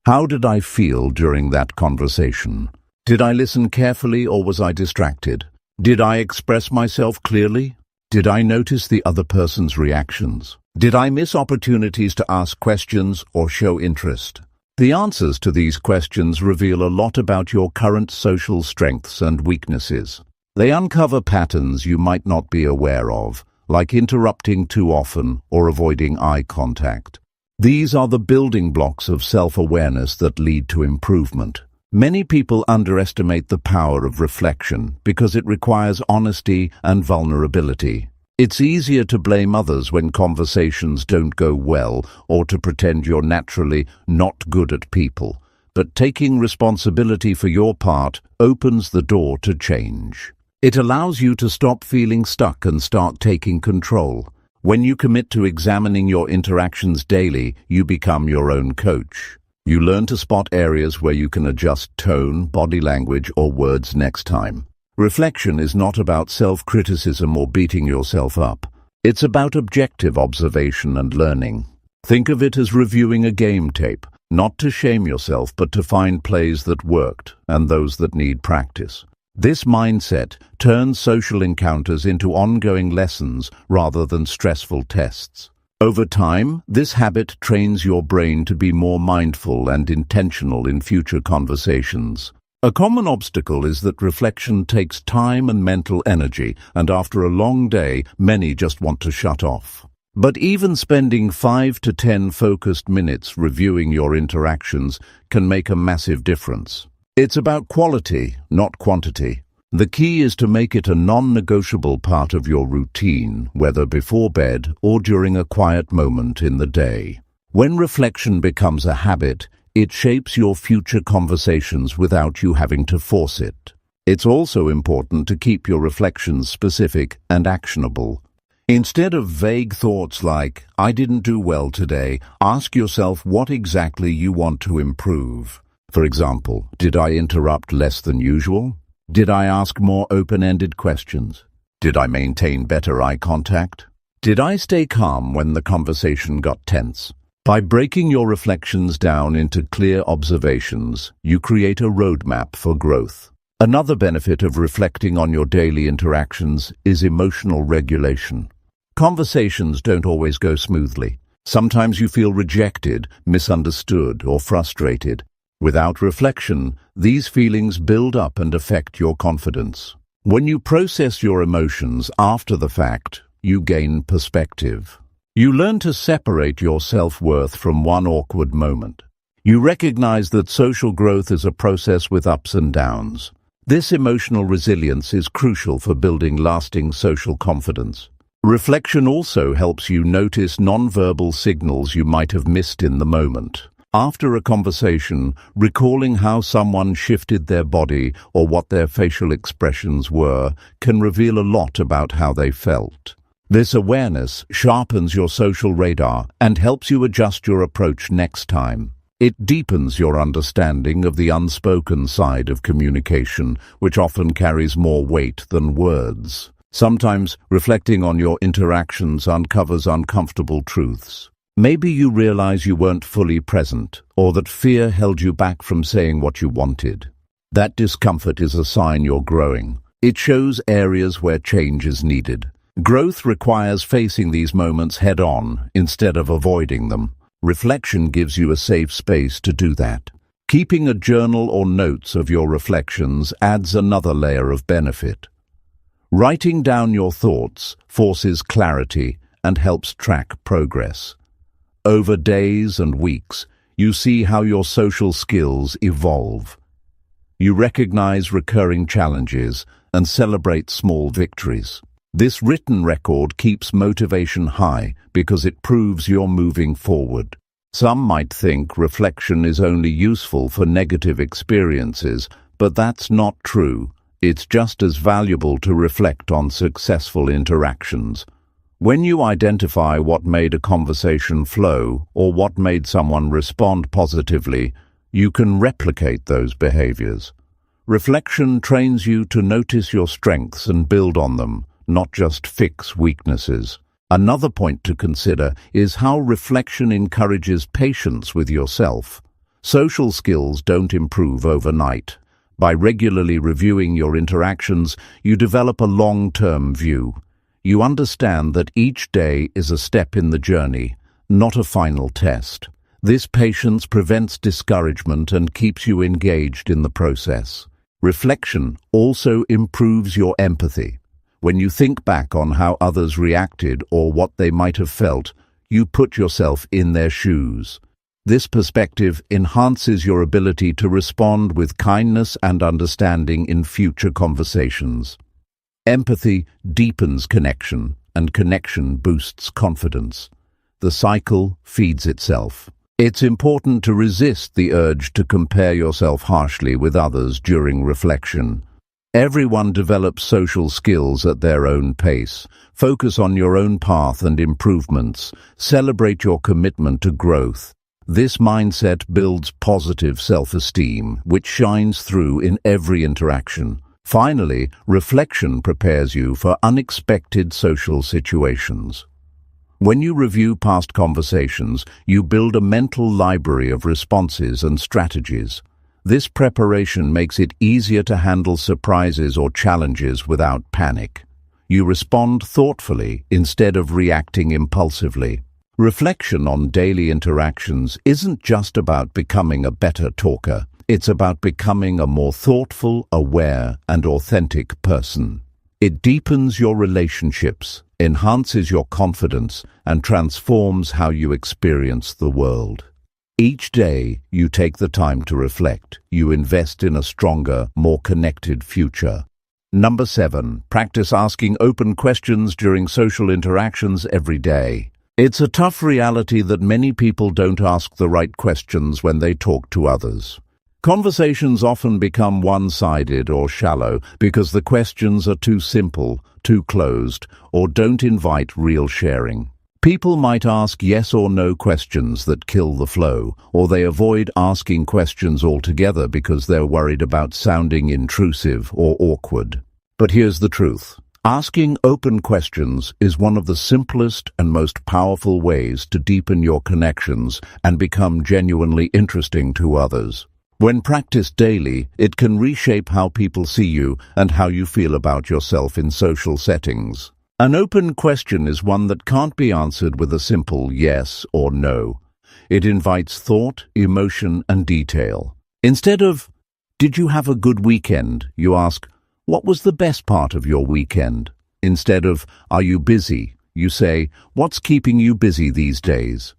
How did I feel during that conversation? Did I listen carefully or was I distracted? Did I express myself clearly? Did I notice the other person's reactions? Did I miss opportunities to ask questions or show interest? The answers to these questions reveal a lot about your current social strengths and weaknesses. They uncover patterns you might not be aware of, like interrupting too often or avoiding eye contact. These are the building blocks of self-awareness that lead to improvement. Many people underestimate the power of reflection because it requires honesty and vulnerability. It's easier to blame others when conversations don't go well or to pretend you're naturally not good at people. But taking responsibility for your part opens the door to change. It allows you to stop feeling stuck and start taking control. When you commit to examining your interactions daily, you become your own coach. You learn to spot areas where you can adjust tone, body language, or words next time. Reflection is not about self-criticism or beating yourself up. It's about objective observation and learning. Think of it as reviewing a game tape, not to shame yourself, but to find plays that worked and those that need practice. This mindset turns social encounters into ongoing lessons rather than stressful tests. Over time, this habit trains your brain to be more mindful and intentional in future conversations. A common obstacle is that reflection takes time and mental energy, and after a long day, many just want to shut off. But even spending 5 to 10 focused minutes reviewing your interactions can make a massive difference. It's about quality, not quantity. The key is to make it a non-negotiable part of your routine, whether before bed or during a quiet moment in the day. When reflection becomes a habit, it shapes your future conversations without you having to force it. It's also important to keep your reflections specific and actionable. Instead of vague thoughts like, "I didn't do well today," ask yourself what exactly you want to improve. For example, did I interrupt less than usual? Did I ask more open-ended questions? Did I maintain better eye contact? Did I stay calm when the conversation got tense? By breaking your reflections down into clear observations, you create a roadmap for growth. Another benefit of reflecting on your daily interactions is emotional regulation. Conversations don't always go smoothly. Sometimes you feel rejected, misunderstood, or frustrated. Without reflection, these feelings build up and affect your confidence. When you process your emotions after the fact, you gain perspective. You learn to separate your self-worth from one awkward moment. You recognize that social growth is a process with ups and downs. This emotional resilience is crucial for building lasting social confidence. Reflection also helps you notice nonverbal signals you might have missed in the moment. After a conversation, recalling how someone shifted their body or what their facial expressions were can reveal a lot about how they felt. This awareness sharpens your social radar and helps you adjust your approach next time. It deepens your understanding of the unspoken side of communication, which often carries more weight than words. Sometimes reflecting on your interactions uncovers uncomfortable truths. Maybe you realize you weren't fully present, or that fear held you back from saying what you wanted. That discomfort is a sign you're growing. It shows areas where change is needed. Growth requires facing these moments head-on instead of avoiding them. Reflection gives you a safe space to do that. Keeping a journal or notes of your reflections adds another layer of benefit. Writing down your thoughts forces clarity and helps track progress. Over days and weeks, you see how your social skills evolve. You recognize recurring challenges and celebrate small victories. This written record keeps motivation high because it proves you're moving forward. Some might think reflection is only useful for negative experiences, but that's not true. It's just as valuable to reflect on successful interactions. When you identify what made a conversation flow or what made someone respond positively, you can replicate those behaviors. Reflection trains you to notice your strengths and build on them, not just fix weaknesses. Another point to consider is how reflection encourages patience with yourself. Social skills don't improve overnight. By regularly reviewing your interactions, you develop a long-term view. You understand that each day is a step in the journey, not a final test. This patience prevents discouragement and keeps you engaged in the process. Reflection also improves your empathy. When you think back on how others reacted or what they might have felt, you put yourself in their shoes. This perspective enhances your ability to respond with kindness and understanding in future conversations. Empathy deepens connection, and connection boosts confidence. The cycle feeds itself. It's important to resist the urge to compare yourself harshly with others during reflection. Everyone develops social skills at their own pace. Focus on your own path and improvements. Celebrate your commitment to growth. This mindset builds positive self-esteem, which shines through in every interaction. Finally, reflection prepares you for unexpected social situations. When you review past conversations, you build a mental library of responses and strategies. This preparation makes it easier to handle surprises or challenges without panic. You respond thoughtfully instead of reacting impulsively. Reflection on daily interactions isn't just about becoming a better talker. It's about becoming a more thoughtful, aware, and authentic person. It deepens your relationships, enhances your confidence, and transforms how you experience the world. Each day, you take the time to reflect. You invest in a stronger, more connected future. Number 7. Practice asking open questions during social interactions every day. It's a tough reality that many people don't ask the right questions when they talk to others. Conversations often become one-sided or shallow because the questions are too simple, too closed, or don't invite real sharing. People might ask yes or no questions that kill the flow, or they avoid asking questions altogether because they're worried about sounding intrusive or awkward. But here's the truth. Asking open questions is one of the simplest and most powerful ways to deepen your connections and become genuinely interesting to others. When practiced daily, it can reshape how people see you and how you feel about yourself in social settings. An open question is one that can't be answered with a simple yes or no. It invites thought, emotion, and detail. Instead of, "Did you have a good weekend?" you ask, "What was the best part of your weekend?" Instead of, "Are you busy?" you say, "What's keeping you busy these days?"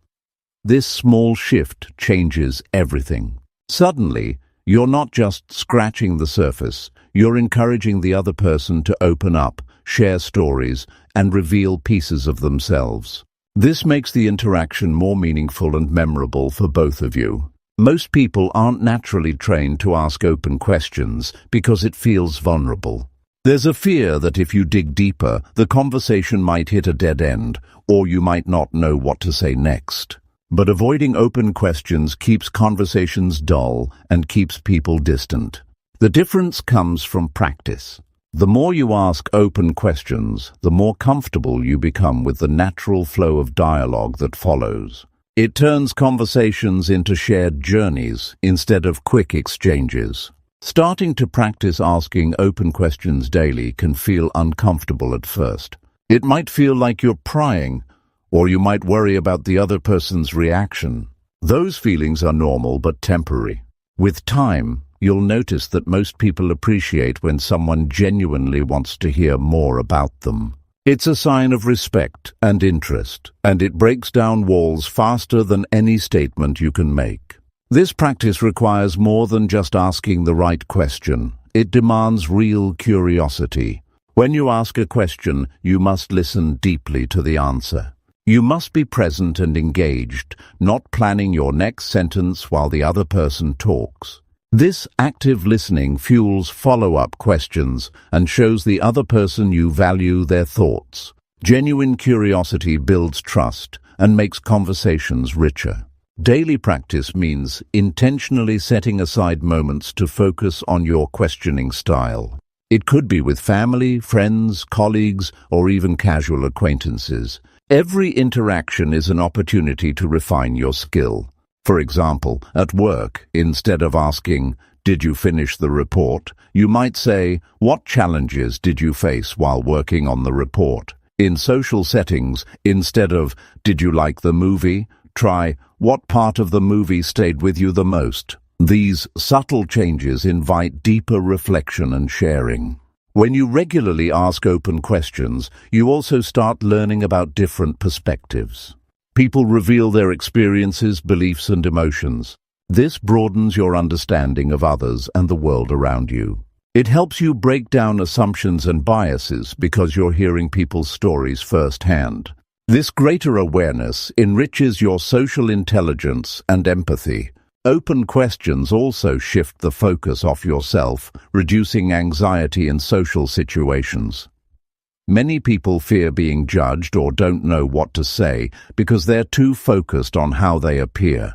This small shift changes everything. Suddenly, you're not just scratching the surface, you're encouraging the other person to open up, share stories, and reveal pieces of themselves. This makes the interaction more meaningful and memorable for both of you. Most people aren't naturally trained to ask open questions because it feels vulnerable. There's a fear that if you dig deeper, the conversation might hit a dead end, or you might not know what to say next. But avoiding open questions keeps conversations dull and keeps people distant. The difference comes from practice. The more you ask open questions, the more comfortable you become with the natural flow of dialogue that follows. It turns conversations into shared journeys instead of quick exchanges. Starting to practice asking open questions daily can feel uncomfortable at first. It might feel like you're prying, or you might worry about the other person's reaction. Those feelings are normal but temporary. With time, you'll notice that most people appreciate when someone genuinely wants to hear more about them. It's a sign of respect and interest, and it breaks down walls faster than any statement you can make. This practice requires more than just asking the right question. It demands real curiosity. When you ask a question, you must listen deeply to the answer. You must be present and engaged, not planning your next sentence while the other person talks. This active listening fuels follow-up questions and shows the other person you value their thoughts. Genuine curiosity builds trust and makes conversations richer. Daily practice means intentionally setting aside moments to focus on your questioning style. It could be with family, friends, colleagues, or even casual acquaintances. Every interaction is an opportunity to refine your skill. For example, at work, instead of asking, "Did you finish the report?" you might say, "What challenges did you face while working on the report?" In social settings, instead of, "Did you like the movie?" try, "What part of the movie stayed with you the most?" These subtle changes invite deeper reflection and sharing. When you regularly ask open questions, you also start learning about different perspectives. People reveal their experiences, beliefs, and emotions. This broadens your understanding of others and the world around you. It helps you break down assumptions and biases because you're hearing people's stories firsthand. This greater awareness enriches your social intelligence and empathy. Open questions also shift the focus off yourself, reducing anxiety in social situations. Many people fear being judged or don't know what to say because they're too focused on how they appear.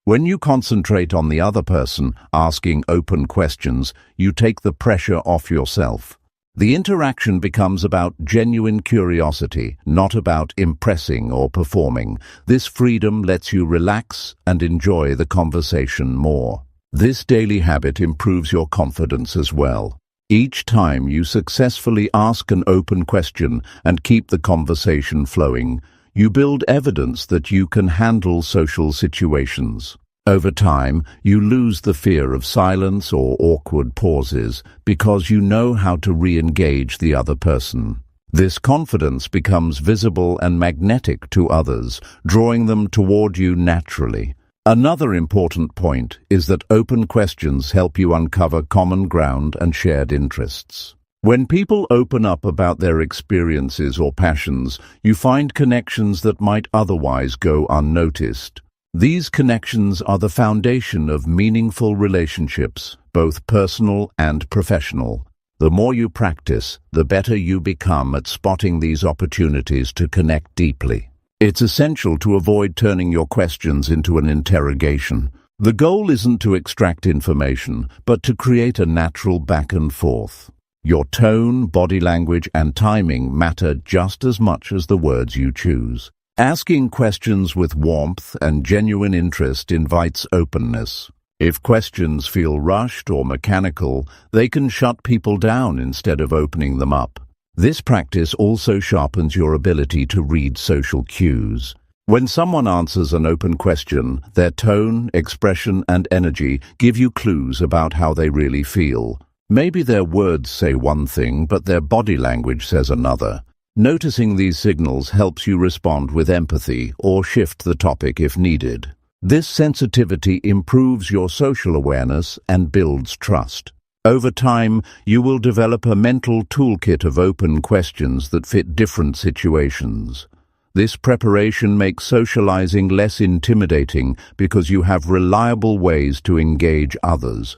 When you concentrate on the other person, asking open questions, you take the pressure off yourself. The interaction becomes about genuine curiosity, not about impressing or performing. This freedom lets you relax and enjoy the conversation more. This daily habit improves your confidence as well. Each time you successfully ask an open question and keep the conversation flowing, you build evidence that you can handle social situations. Over time, you lose the fear of silence or awkward pauses because you know how to re-engage the other person. This confidence becomes visible and magnetic to others, drawing them toward you naturally. Another important point is that open questions help you uncover common ground and shared interests. When people open up about their experiences or passions, you find connections that might otherwise go unnoticed. These connections are the foundation of meaningful relationships, both personal and professional. The more you practice, the better you become at spotting these opportunities to connect deeply. It's essential to avoid turning your questions into an interrogation. The goal isn't to extract information, but to create a natural back and forth. Your tone, body language, and timing matter just as much as the words you choose. Asking questions with warmth and genuine interest invites openness. If questions feel rushed or mechanical, they can shut people down instead of opening them up. This practice also sharpens your ability to read social cues. When someone answers an open question, their tone, expression, and energy give you clues about how they really feel. Maybe their words say one thing, but their body language says another. Noticing these signals helps you respond with empathy or shift the topic if needed. This sensitivity improves your social awareness and builds trust. Over time, you will develop a mental toolkit of open questions that fit different situations. This preparation makes socializing less intimidating because you have reliable ways to engage others.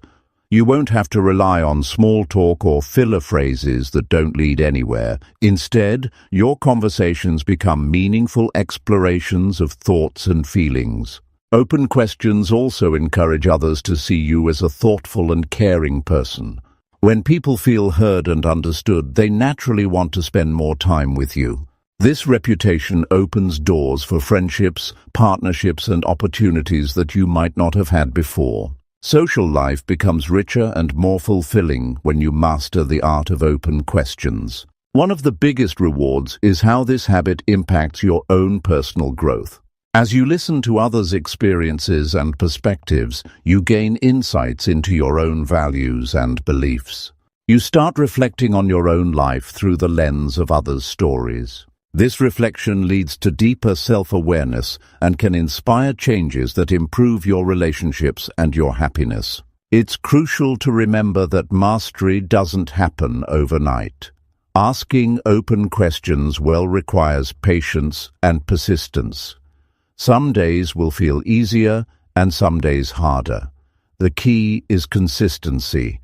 You won't have to rely on small talk or filler phrases that don't lead anywhere. Instead, your conversations become meaningful explorations of thoughts and feelings. Open questions also encourage others to see you as a thoughtful and caring person. When people feel heard and understood, they naturally want to spend more time with you. This reputation opens doors for friendships, partnerships, and opportunities that you might not have had before. Social life becomes richer and more fulfilling when you master the art of open questions. One of the biggest rewards is how this habit impacts your own personal growth. As you listen to others' experiences and perspectives, you gain insights into your own values and beliefs. You start reflecting on your own life through the lens of others' stories. This reflection leads to deeper self-awareness and can inspire changes that improve your relationships and your happiness. It's crucial to remember that mastery doesn't happen overnight. Asking open questions requires patience and persistence. Some days will feel easier and some days harder. The key is consistency.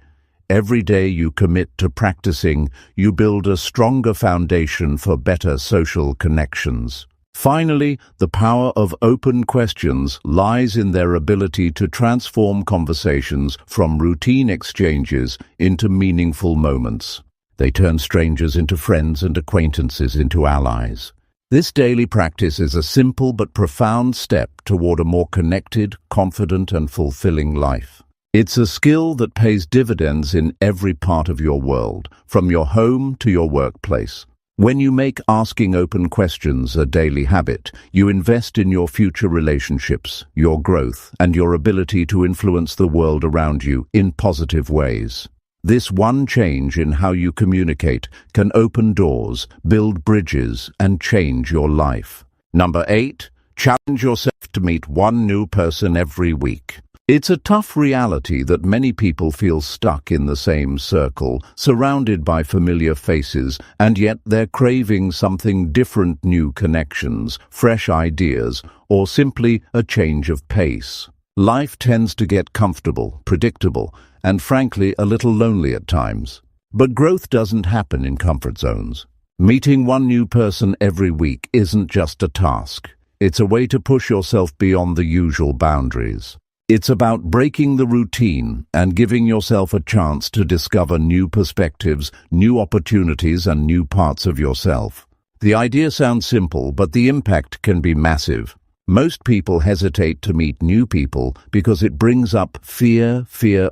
Every day you commit to practicing, you build a stronger foundation for better social connections. Finally, the power of open questions lies in their ability to transform conversations from routine exchanges into meaningful moments. They turn strangers into friends and acquaintances into allies. This daily practice is a simple but profound step toward a more connected, confident, and fulfilling life. It's a skill that pays dividends in every part of your world, from your home to your workplace. When you make asking open questions a daily habit, you invest in your future relationships, your growth, and your ability to influence the world around you in positive ways. This one change in how you communicate can open doors, build bridges, and change your life. Number 8, challenge yourself to meet one new person every week. It's a tough reality that many people feel stuck in the same circle, surrounded by familiar faces, and yet they're craving something different: new connections, fresh ideas, or simply a change of pace. Life tends to get comfortable, predictable, and frankly a little lonely at times. But growth doesn't happen in comfort zones. Meeting one new person every week isn't just a task. It's a way to push yourself beyond the usual boundaries. It's about breaking the routine and giving yourself a chance to discover new perspectives, new opportunities, and new parts of yourself. The idea sounds simple, but the impact can be massive. Most people hesitate to meet new people because it brings up fear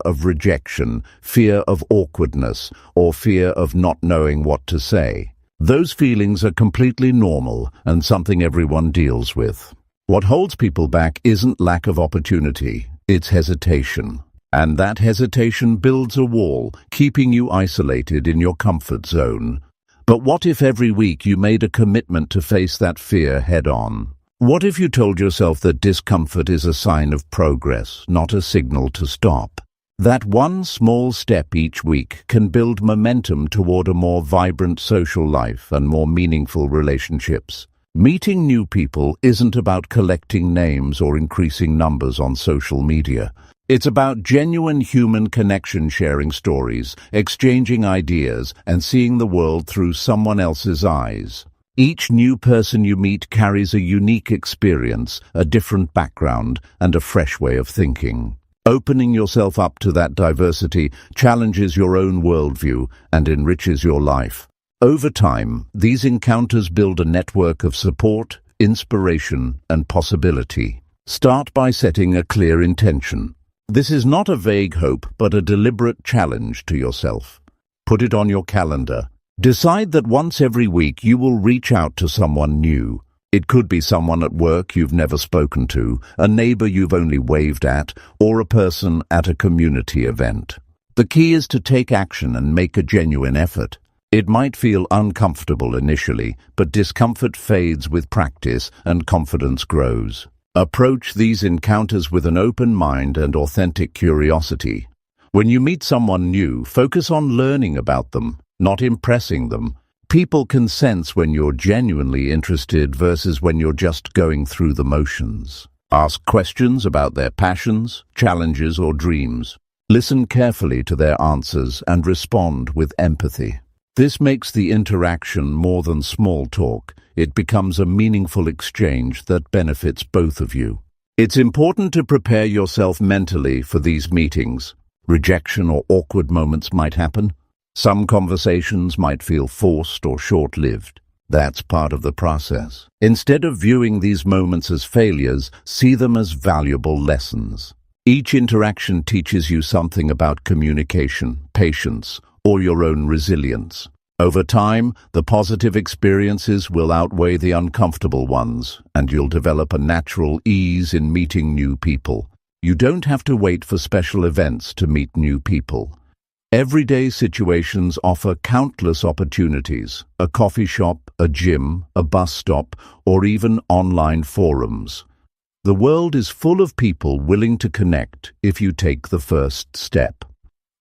of rejection, fear of awkwardness, or fear of not knowing what to say. Those feelings are completely normal and something everyone deals with. What holds people back isn't lack of opportunity, it's hesitation. And that hesitation builds a wall, keeping you isolated in your comfort zone. But what if every week you made a commitment to face that fear head-on? What if you told yourself that discomfort is a sign of progress, not a signal to stop? That one small step each week can build momentum toward a more vibrant social life and more meaningful relationships. Meeting new people isn't about collecting names or increasing numbers on social media. It's about genuine human connection, sharing stories, exchanging ideas, and seeing the world through someone else's eyes. Each new person you meet carries a unique experience, a different background, and a fresh way of thinking. Opening yourself up to that diversity challenges your own worldview and enriches your life. Over time, these encounters build a network of support, inspiration, and possibility. Start by setting a clear intention. This is not a vague hope, but a deliberate challenge to yourself. Put it on your calendar. Decide that once every week you will reach out to someone new. It could be someone at work you've never spoken to, a neighbor you've only waved at, or a person at a community event. The key is to take action and make a genuine effort. It might feel uncomfortable initially, but discomfort fades with practice and confidence grows. Approach these encounters with an open mind and authentic curiosity. When you meet someone new, focus on learning about them, not impressing them. People can sense when you're genuinely interested versus when you're just going through the motions. Ask questions about their passions, challenges, or dreams. Listen carefully to their answers and respond with empathy. This makes the interaction more than small talk. It becomes a meaningful exchange that benefits both of you. It's important to prepare yourself mentally for these meetings. Rejection or awkward moments might happen. Some conversations might feel forced or short-lived. That's part of the process. Instead of viewing these moments as failures, see them as valuable lessons. Each interaction teaches you something about communication, patience, or your own resilience. Over time, the positive experiences will outweigh the uncomfortable ones, and you'll develop a natural ease in meeting new people. You don't have to wait for special events to meet new people. Everyday situations offer countless opportunities: a coffee shop, a gym, a bus stop, or even online forums. The world is full of people willing to connect if you take the first step.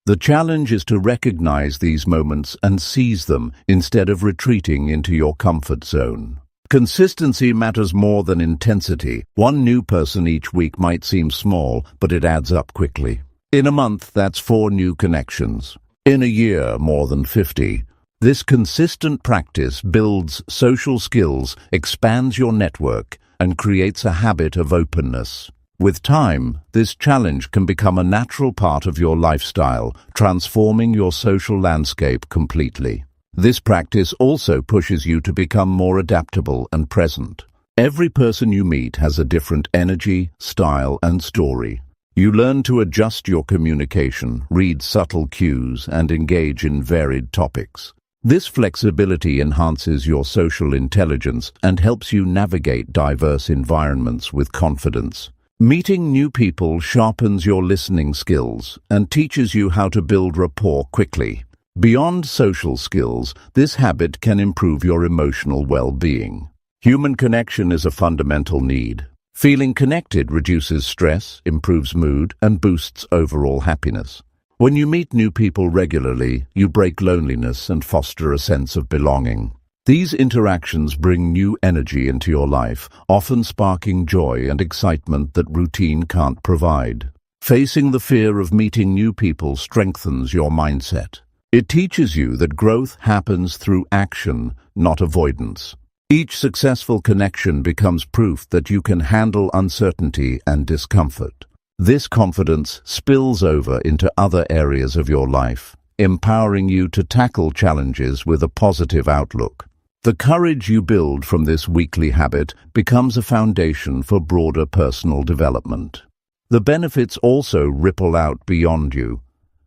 The challenge is to recognize these moments and seize them instead of retreating into your comfort zone. Consistency matters more than intensity. One new person each week might seem small, but it adds up quickly. In a month, that's 4 new connections. In a year, more than 50. This consistent practice builds social skills, expands your network, and creates a habit of openness. With time, this challenge can become a natural part of your lifestyle, transforming your social landscape completely. This practice also pushes you to become more adaptable and present. Every person you meet has a different energy, style, and story. You learn to adjust your communication, read subtle cues, and engage in varied topics. This flexibility enhances your social intelligence and helps you navigate diverse environments with confidence. Meeting new people sharpens your listening skills and teaches you how to build rapport quickly. Beyond social skills, this habit can improve your emotional well-being. Human connection is a fundamental need. Feeling connected reduces stress, improves mood, and boosts overall happiness. When you meet new people regularly, you break loneliness and foster a sense of belonging. These interactions bring new energy into your life, often sparking joy and excitement that routine can't provide. Facing the fear of meeting new people strengthens your mindset. It teaches you that growth happens through action, not avoidance. Each successful connection becomes proof that you can handle uncertainty and discomfort. This confidence spills over into other areas of your life, empowering you to tackle challenges with a positive outlook. The courage you build from this weekly habit becomes a foundation for broader personal development. The benefits also ripple out beyond you.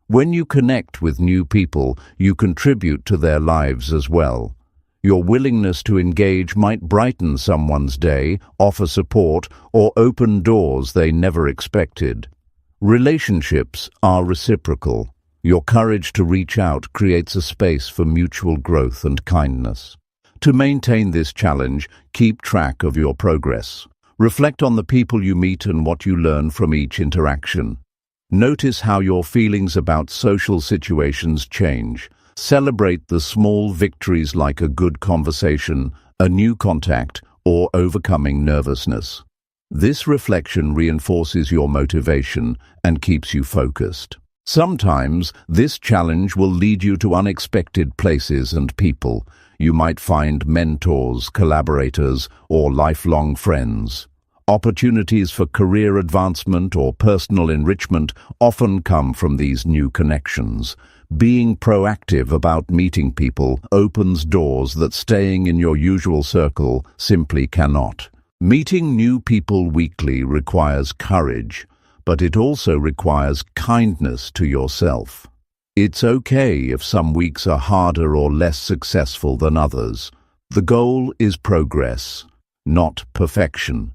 When you connect with new people, you contribute to their lives as well. Your willingness to engage might brighten someone's day, offer support, or open doors they never expected. Relationships are reciprocal. Your courage to reach out creates a space for mutual growth and kindness. To maintain this challenge, keep track of your progress. Reflect on the people you meet and what you learn from each interaction. Notice how your feelings about social situations change. Celebrate the small victories like a good conversation, a new contact, or overcoming nervousness. This reflection reinforces your motivation and keeps you focused. Sometimes, this challenge will lead you to unexpected places and people. You might find mentors, collaborators, or lifelong friends. Opportunities for career advancement or personal enrichment often come from these new connections. Being proactive about meeting people opens doors that staying in your usual circle simply cannot. Meeting new people weekly requires courage, but it also requires kindness to yourself. It's okay if some weeks are harder or less successful than others. The goal is progress, not perfection.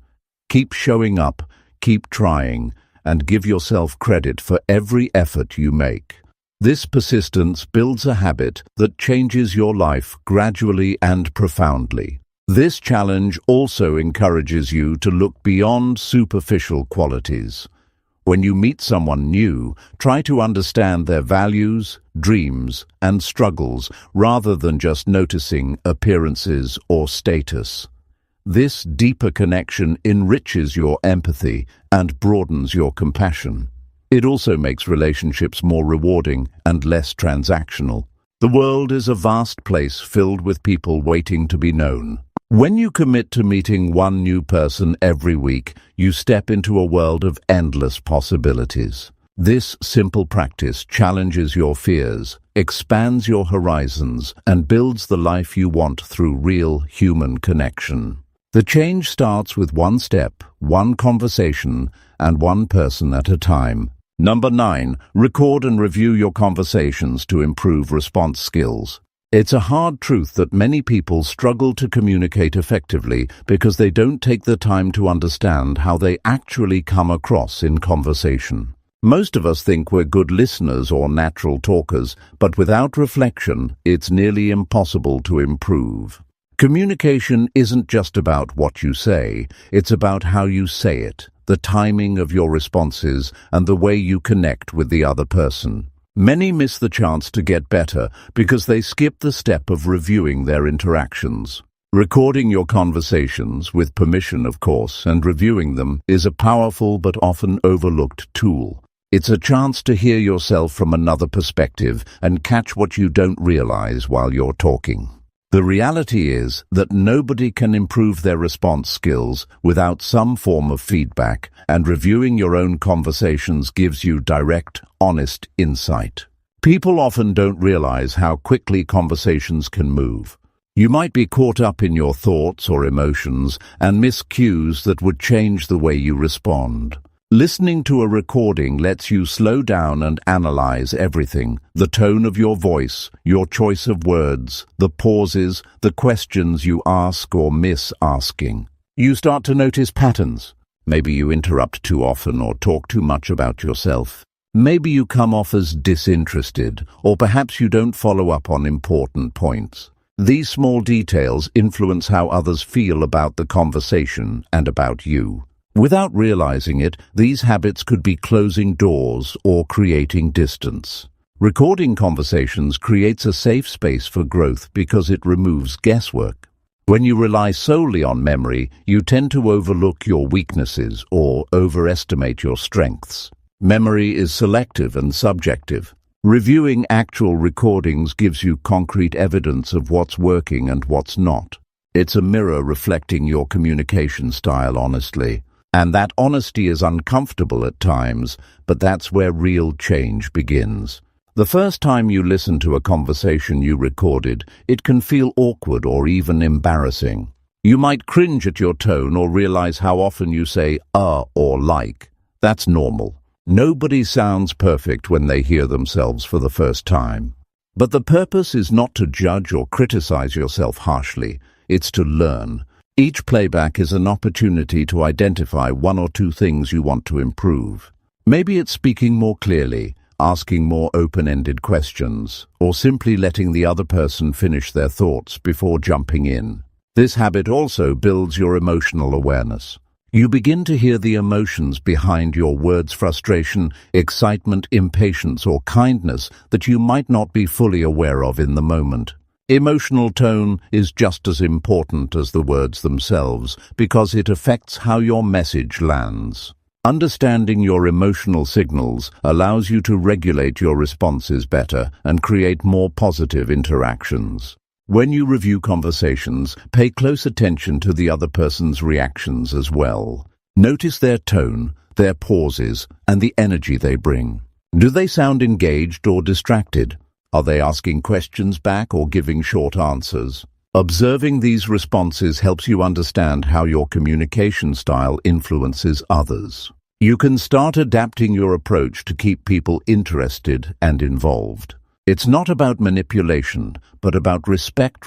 Keep showing up, keep trying, and give yourself credit for every effort you make. This persistence builds a habit that changes your life gradually and profoundly. This challenge also encourages you to look beyond superficial qualities. When you meet someone new, try to understand their values, dreams, and struggles rather than just noticing appearances or status. This deeper connection enriches your empathy and broadens your compassion. It also makes relationships more rewarding and less transactional. The world is a vast place filled with people waiting to be known. When you commit to meeting one new person every week, you step into a world of endless possibilities. This simple practice challenges your fears, expands your horizons, and builds the life you want through real human connection. The change starts with one step, one conversation, and one person at a time. Number 9. Record and review your conversations to improve response skills. It's a hard truth that many people struggle to communicate effectively because they don't take the time to understand how they actually come across in conversation. Most of us think we're good listeners or natural talkers, but without reflection, it's nearly impossible to improve. Communication isn't just about what you say, it's about how you say it, the timing of your responses, and the way you connect with the other person. Many miss the chance to get better because they skip the step of reviewing their interactions. Recording your conversations, with permission of course, and reviewing them is a powerful but often overlooked tool. It's a chance to hear yourself from another perspective and catch what you don't realize while you're talking. The reality is that nobody can improve their response skills without some form of feedback, and reviewing your own conversations gives you direct, honest insight. People often don't realize how quickly conversations can move. You might be caught up in your thoughts or emotions and miss cues that would change the way you respond. Listening to a recording lets you slow down and analyze everything: the tone of your voice, your choice of words, the pauses, the questions you ask or miss asking. You start to notice patterns. Maybe you interrupt too often or talk too much about yourself. Maybe you come off as disinterested, or perhaps you don't follow up on important points. These small details influence how others feel about the conversation and about you. Without realizing it, these habits could be closing doors or creating distance. Recording conversations creates a safe space for growth because it removes guesswork. When you rely solely on memory, you tend to overlook your weaknesses or overestimate your strengths. Memory is selective and subjective. Reviewing actual recordings gives you concrete evidence of what's working and what's not. It's a mirror reflecting your communication style honestly. And that honesty is uncomfortable at times, but that's where real change begins. The first time you listen to a conversation you recorded, it can feel awkward or even embarrassing. You might cringe at your tone or realize how often you say or like. That's normal. Nobody sounds perfect when they hear themselves for the first time. But the purpose is not to judge or criticize yourself harshly. It's to learn. Each playback is an opportunity to identify one or two things you want to improve. Maybe it's speaking more clearly, asking more open-ended questions, or simply letting the other person finish their thoughts before jumping in. This habit also builds your emotional awareness. You begin to hear the emotions behind your words: frustration, excitement, impatience, or kindness that you might not be fully aware of in the moment. Emotional tone is just as important as the words themselves because it affects how your message lands. Understanding your emotional signals allows you to regulate your responses better and create more positive interactions. When you review conversations, pay close attention to the other person's reactions as well. Notice their tone, their pauses, and the energy they bring. Do they sound engaged or distracted? Are they asking questions back or giving short answers? Observing these responses helps you understand how your communication style influences others. You can start adapting your approach to keep people interested and involved. It's not about manipulation, but about respect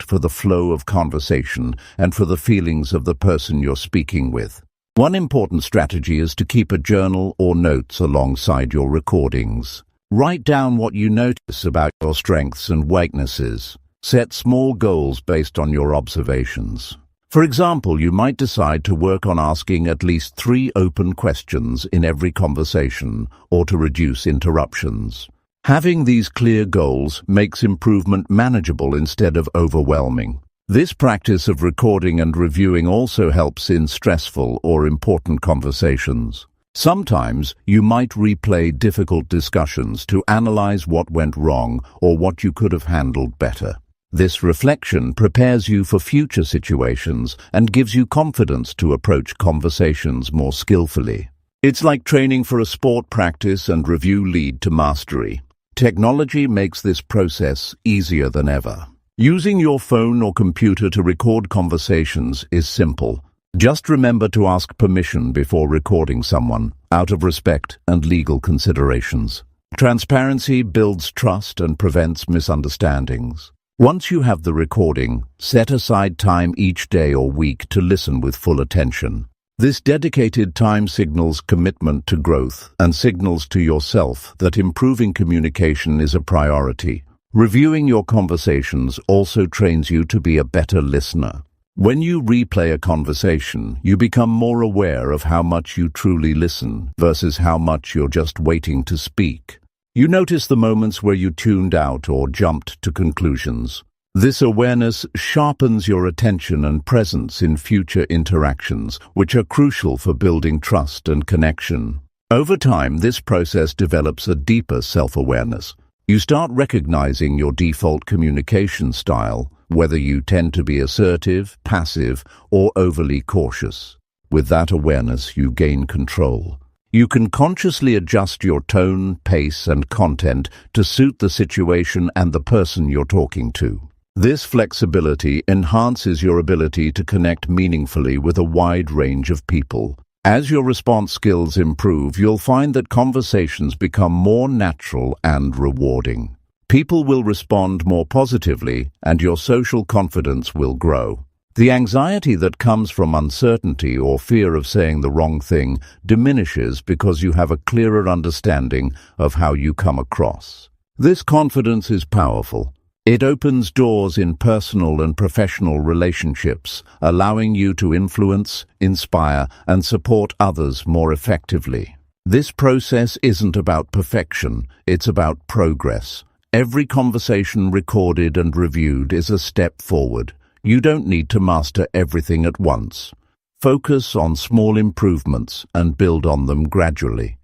for the flow of conversation and for the feelings of the person you're speaking with. One important strategy is to keep a journal or notes alongside your recordings. Write down what you notice about your strengths and weaknesses. Set small goals based on your observations. For example, you might decide to work on asking at least 3 open questions in every conversation or to reduce interruptions. Having these clear goals makes improvement manageable instead of overwhelming. This practice of recording and reviewing also helps in stressful or important conversations. Sometimes you might replay difficult discussions to analyze what went wrong or what you could have handled better. This reflection prepares you for future situations and gives you confidence to approach conversations more skillfully. It's like training for a sport. Practice and review lead to mastery. Technology makes this process easier than ever. Using your phone or computer to record conversations is simple. Just remember to ask permission before recording someone, out of respect and legal considerations. Transparency builds trust and prevents misunderstandings. Once you have the recording, set aside time each day or week to listen with full attention. This dedicated time signals commitment to growth and signals to yourself that improving communication is a priority. Reviewing your conversations also trains you to be a better listener. When you replay a conversation, you become more aware of how much you truly listen versus how much you're just waiting to speak. You notice the moments where you tuned out or jumped to conclusions. This awareness sharpens your attention and presence in future interactions, which are crucial for building trust and connection. Over time, this process develops a deeper self-awareness. You start recognizing your default communication style, whether you tend to be assertive, passive, or overly cautious. With that awareness, you gain control. You can consciously adjust your tone, pace, and content to suit the situation and the person you're talking to. This flexibility enhances your ability to connect meaningfully with a wide range of people. As your response skills improve, you'll find that conversations become more natural and rewarding. People will respond more positively, and your social confidence will grow. The anxiety that comes from uncertainty or fear of saying the wrong thing diminishes because you have a clearer understanding of how you come across. This confidence is powerful. It opens doors in personal and professional relationships, allowing you to influence, inspire, and support others more effectively. This process isn't about perfection, it's about progress. Every conversation recorded and reviewed is a step forward. You don't need to master everything at once. Focus on small improvements and build on them gradually.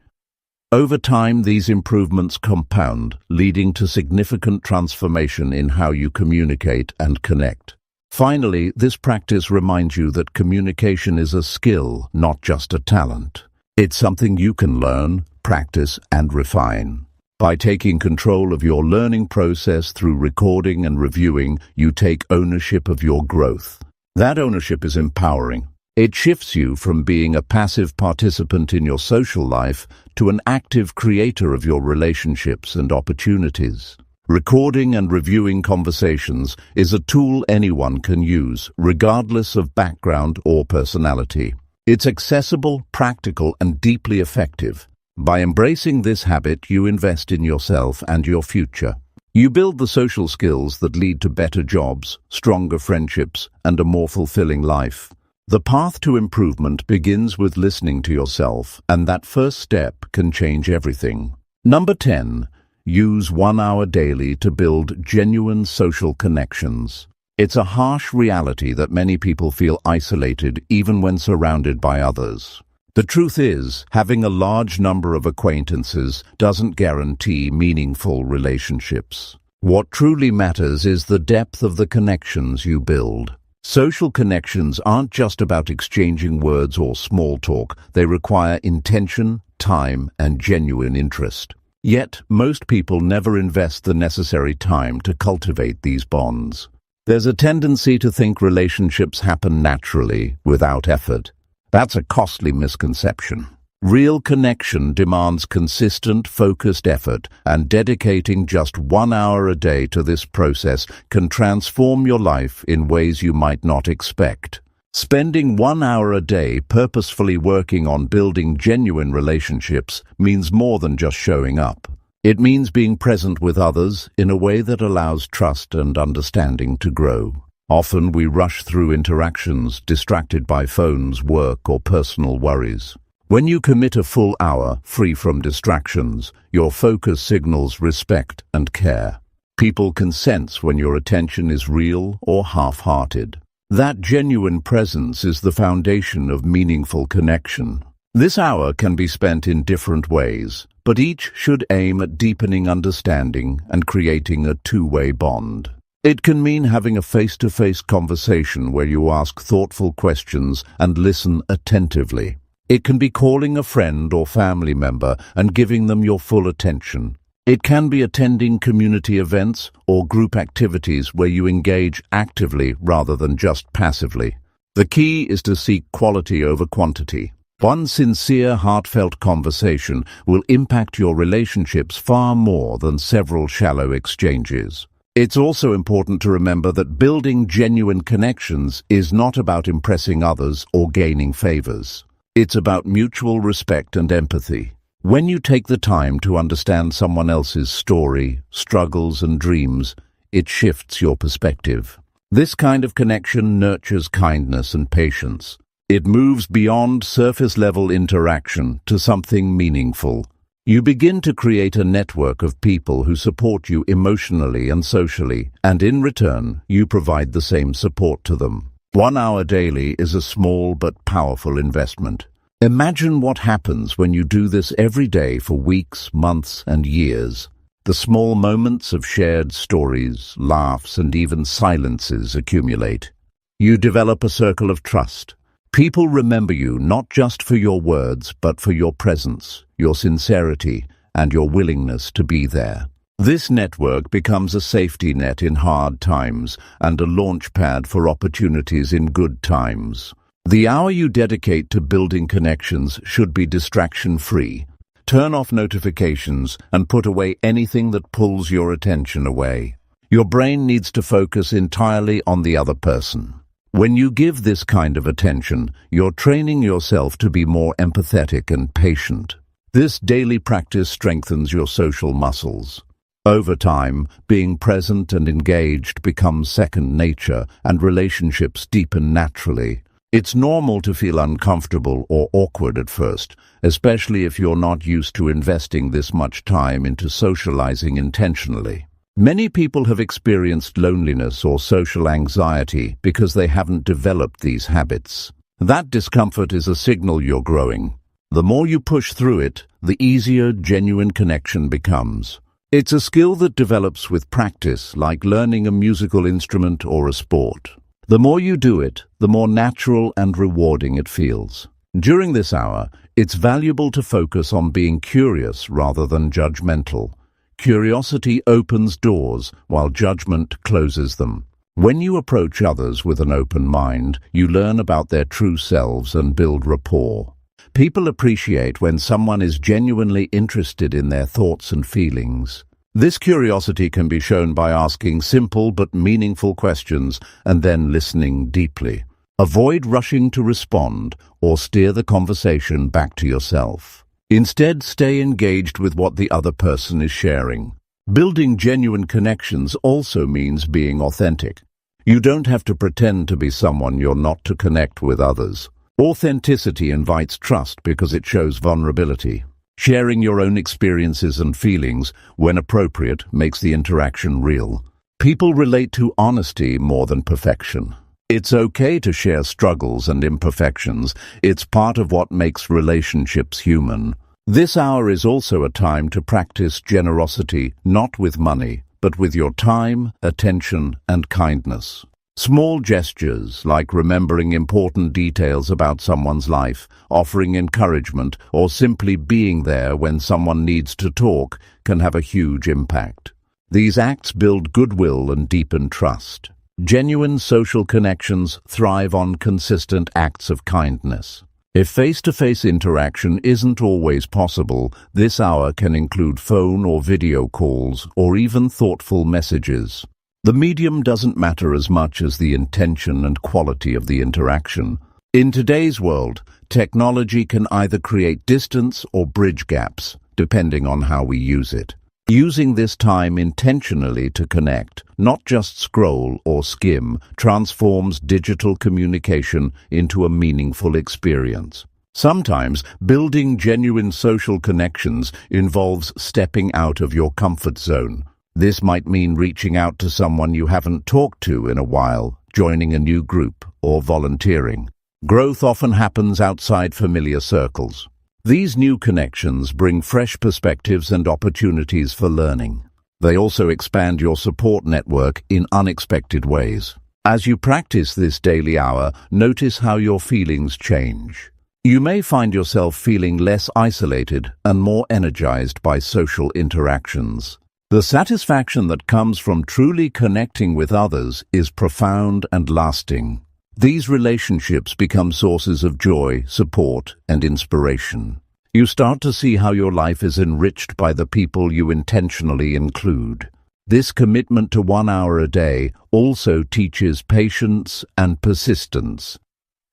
Over time, these improvements compound, leading to significant transformation in how you communicate and connect. Finally, this practice reminds you that communication is a skill, not just a talent. It's something you can learn, practice, and refine. By taking control of your learning process through recording and reviewing, you take ownership of your growth. That ownership is empowering. It shifts you from being a passive participant in your social life to an active creator of your relationships and opportunities. Recording and reviewing conversations is a tool anyone can use, regardless of background or personality. It's accessible, practical, and deeply effective. By embracing this habit, you invest in yourself and your future. You build the social skills that lead to better jobs, stronger friendships, and a more fulfilling life. The path to improvement begins with listening to yourself, and that first step can change everything. Number 10. Use 1 hour daily to build genuine social connections. It's a harsh reality that many people feel isolated even when surrounded by others. The truth is, having a large number of acquaintances doesn't guarantee meaningful relationships. What truly matters is the depth of the connections you build. Social connections aren't just about exchanging words or small talk. They require intention, time, and genuine interest. Yet, most people never invest the necessary time to cultivate these bonds. There's a tendency to think relationships happen naturally, without effort. That's a costly misconception. Real connection demands consistent, focused effort, and dedicating just 1 hour a day to this process can transform your life in ways you might not expect. Spending 1 hour a day purposefully working on building genuine relationships means more than just showing up. It means being present with others in a way that allows trust and understanding to grow. Often we rush through interactions, distracted by phones, work, or personal worries. When you commit a full hour, free from distractions, your focus signals respect and care. People can sense when your attention is real or half-hearted. That genuine presence is the foundation of meaningful connection. This hour can be spent in different ways, but each should aim at deepening understanding and creating a two-way bond. It can mean having a face-to-face conversation where you ask thoughtful questions and listen attentively. It can be calling a friend or family member and giving them your full attention. It can be attending community events or group activities where you engage actively rather than just passively. The key is to seek quality over quantity. One sincere, heartfelt conversation will impact your relationships far more than several shallow exchanges. It's also important to remember that building genuine connections is not about impressing others or gaining favors. It's about mutual respect and empathy. When you take the time to understand someone else's story, struggles, and dreams, it shifts your perspective. This kind of connection nurtures kindness and patience. It moves beyond surface-level interaction to something meaningful. You begin to create a network of people who support you emotionally and socially, and in return, you provide the same support to them. 1 hour daily is a small but powerful investment. Imagine what happens when you do this every day for weeks, months, and years. The small moments of shared stories, laughs, and even silences accumulate. You develop a circle of trust. People remember you not just for your words, but for your presence, your sincerity, and your willingness to be there. This network becomes a safety net in hard times and a launch pad for opportunities in good times. The hour you dedicate to building connections should be distraction-free. Turn off notifications and put away anything that pulls your attention away. Your brain needs to focus entirely on the other person. When you give this kind of attention, you're training yourself to be more empathetic and patient. This daily practice strengthens your social muscles. Over time, being present and engaged becomes second nature, and relationships deepen naturally. It's normal to feel uncomfortable or awkward at first, especially if you're not used to investing this much time into socializing intentionally. Many people have experienced loneliness or social anxiety because they haven't developed these habits. That discomfort is a signal you're growing. The more you push through it, the easier genuine connection becomes. It's a skill that develops with practice, like learning a musical instrument or a sport. The more you do it, the more natural and rewarding it feels. During this hour, it's valuable to focus on being curious rather than judgmental. Curiosity opens doors, while judgment closes them. When you approach others with an open mind, you learn about their true selves and build rapport. People appreciate when someone is genuinely interested in their thoughts and feelings. This curiosity can be shown by asking simple but meaningful questions and then listening deeply. Avoid rushing to respond or steer the conversation back to yourself. Instead, stay engaged with what the other person is sharing. Building genuine connections also means being authentic. You don't have to pretend to be someone you're not to connect with others. Authenticity invites trust because it shows vulnerability. Sharing your own experiences and feelings, when appropriate, makes the interaction real. People relate to honesty more than perfection. It's okay to share struggles and imperfections. It's part of what makes relationships human. This hour is also a time to practice generosity, not with money, but with your time, attention, and kindness. Small gestures, like remembering important details about someone's life, offering encouragement, or simply being there when someone needs to talk, can have a huge impact. These acts build goodwill and deepen trust. Genuine social connections thrive on consistent acts of kindness. If face-to-face interaction isn't always possible, this hour can include phone or video calls, or even thoughtful messages. The medium doesn't matter as much as the intention and quality of the interaction. In today's world, technology can either create distance or bridge gaps, depending on how we use it. Using this time intentionally to connect, not just scroll or skim, transforms digital communication into a meaningful experience. Sometimes, building genuine social connections involves stepping out of your comfort zone. This might mean reaching out to someone you haven't talked to in a while, joining a new group, or volunteering. Growth often happens outside familiar circles. These new connections bring fresh perspectives and opportunities for learning. They also expand your support network in unexpected ways. As you practice this daily hour, notice how your feelings change. You may find yourself feeling less isolated and more energized by social interactions. The satisfaction that comes from truly connecting with others is profound and lasting. These relationships become sources of joy, support, and inspiration. You start to see how your life is enriched by the people you intentionally include. This commitment to 1 hour a day also teaches patience and persistence.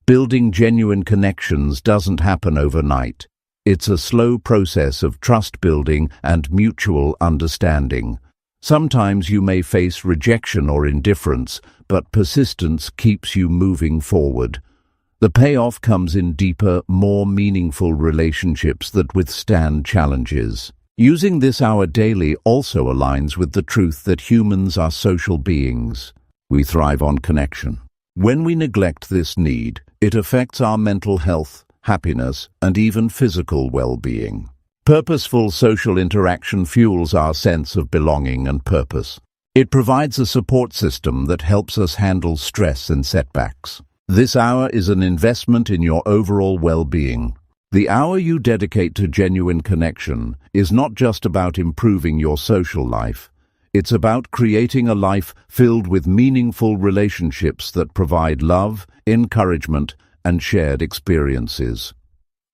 Building genuine connections doesn't happen overnight. It's a slow process of trust building and mutual understanding. Sometimes you may face rejection or indifference, but persistence keeps you moving forward. The payoff comes in deeper, more meaningful relationships that withstand challenges. Using this hour daily also aligns with the truth that humans are social beings. We thrive on connection. When we neglect this need, it affects our mental health, happiness, and even physical well-being. Purposeful social interaction fuels our sense of belonging and purpose. It provides a support system that helps us handle stress and setbacks. This hour is an investment in your overall well-being. The hour you dedicate to genuine connection is not just about improving your social life. It's about creating a life filled with meaningful relationships that provide love, encouragement, and shared experiences.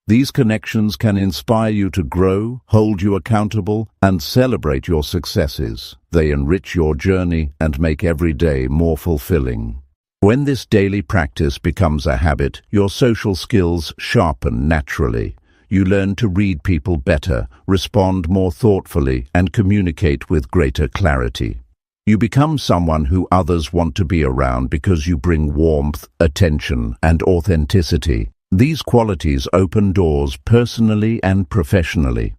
These connections can inspire you to grow, hold you accountable, and celebrate your successes. They enrich your journey and make every day more fulfilling. When this daily practice becomes a habit, your social skills sharpen naturally. You learn to read people better, respond more thoughtfully, and communicate with greater clarity. You become someone who others want to be around because you bring warmth, attention, and authenticity. These qualities open doors personally and professionally.